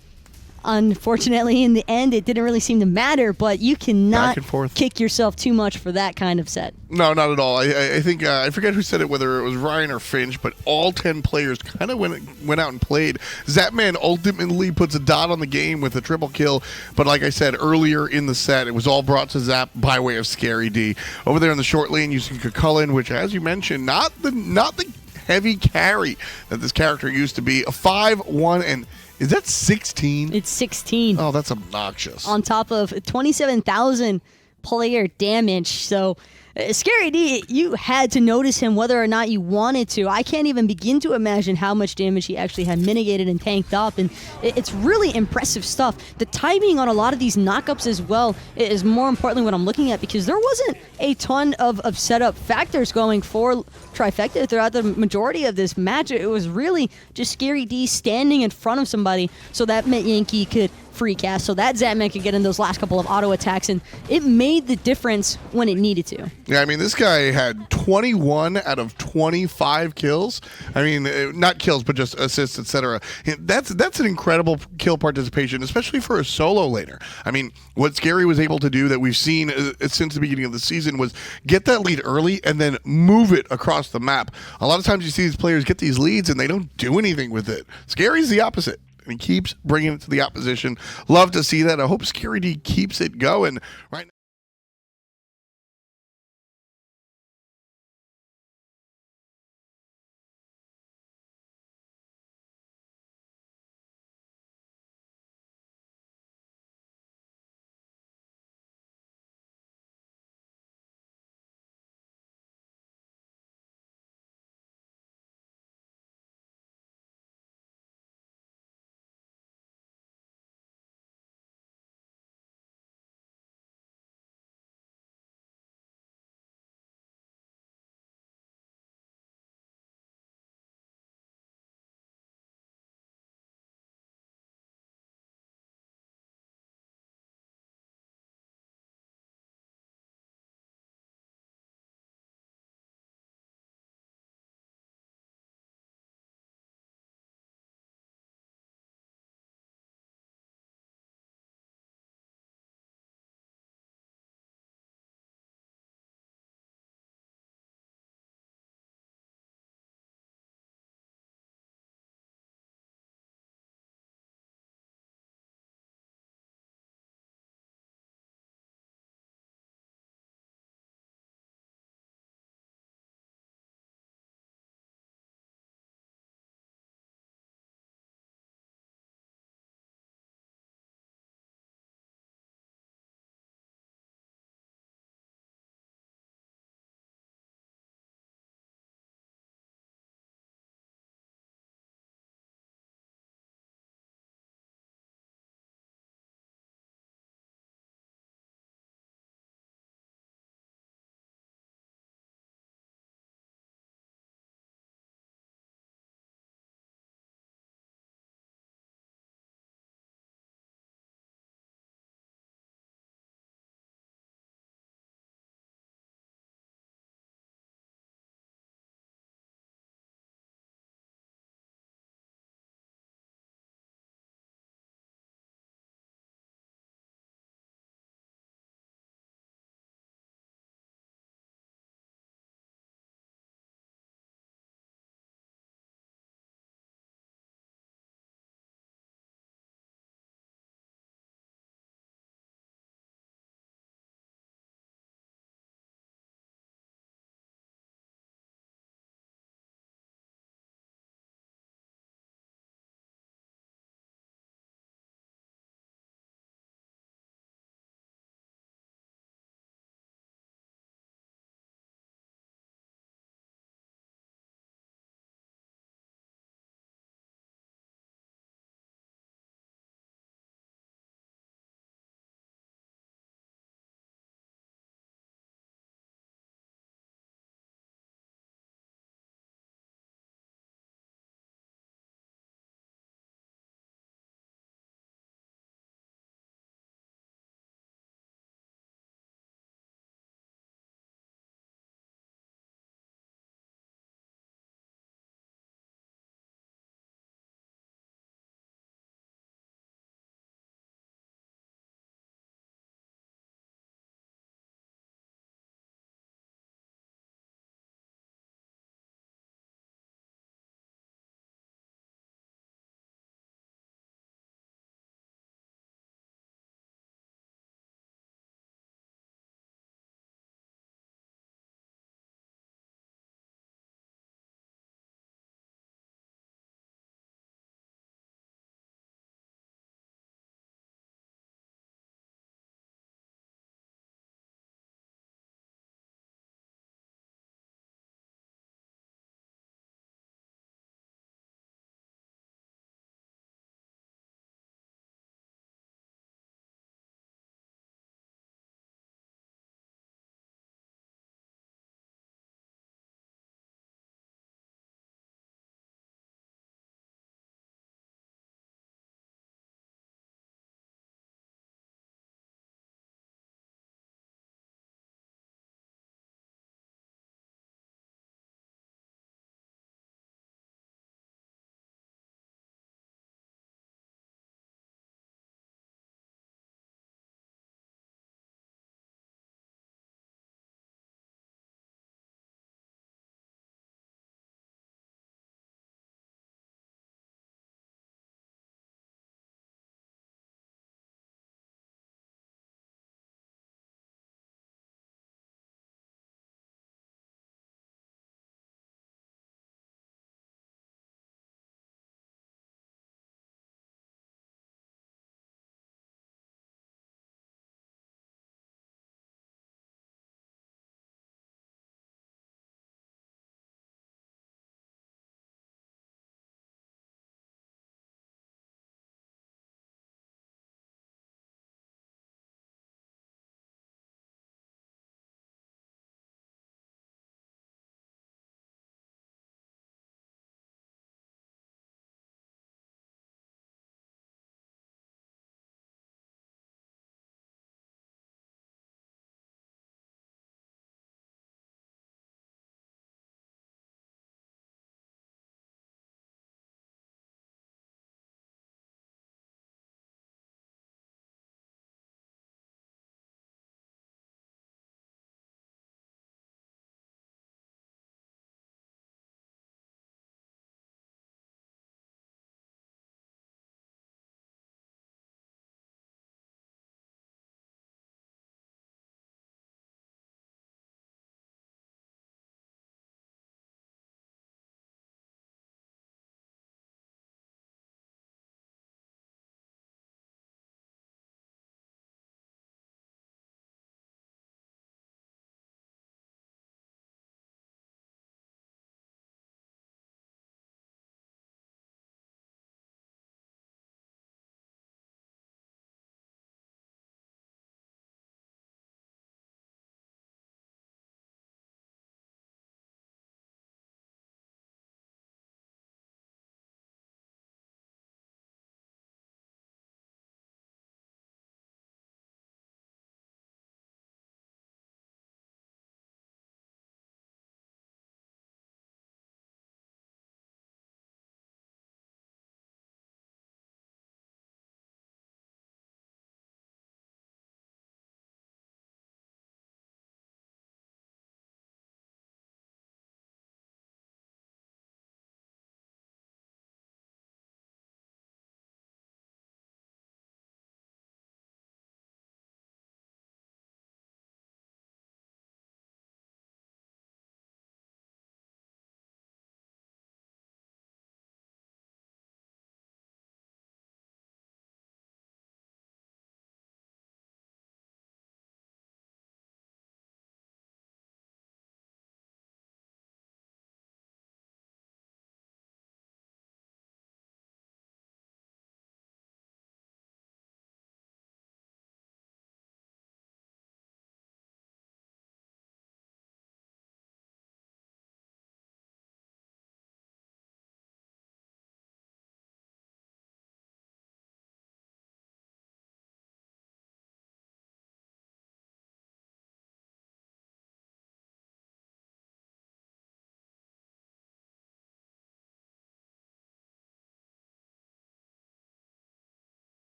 unfortunately, in the end, it didn't really seem to matter, but you cannot kick yourself too much for that kind of set. No, not at all. I think, I forget who said it, whether it was Ryan or Finch, but all 10 players kind of went out and played. Zapman ultimately puts a dot on the game with a triple kill, but like I said earlier in the set, it was all brought to Zap by way of Scary D. Over there in the short lane, using Kakulin, which, as you mentioned, not the heavy carry that this character used to be. A 5-1 and... Is that 16? It's 16. Oh, that's obnoxious. On top of 27,000 player damage. So, Scary D, you had to notice him whether or not you wanted to. I can't even begin to imagine how much damage he actually had mitigated and tanked up. And it's really impressive stuff. The timing on a lot of these knockups as well is more importantly what I'm looking at, because there wasn't a ton of setup factors going for Trifecta throughout the majority of this match. It was really just Scary D standing in front of somebody so that Metyankey could free cast so that Zapman could get in those last couple of auto attacks, and it made the difference when it needed to. Yeah, I mean, this guy had 21 out of 25 kills. I mean, not kills, but just assists, etc. That's an incredible kill participation, especially for a solo laner. I mean, what Scary was able to do that we've seen since the beginning of the season was get that lead early and then move it across the map. A lot of times you see these players get these leads and they don't do anything with it. Scary's the opposite. He keeps bringing it to the opposition. Love to see that. I hope Scary D keeps it going right now.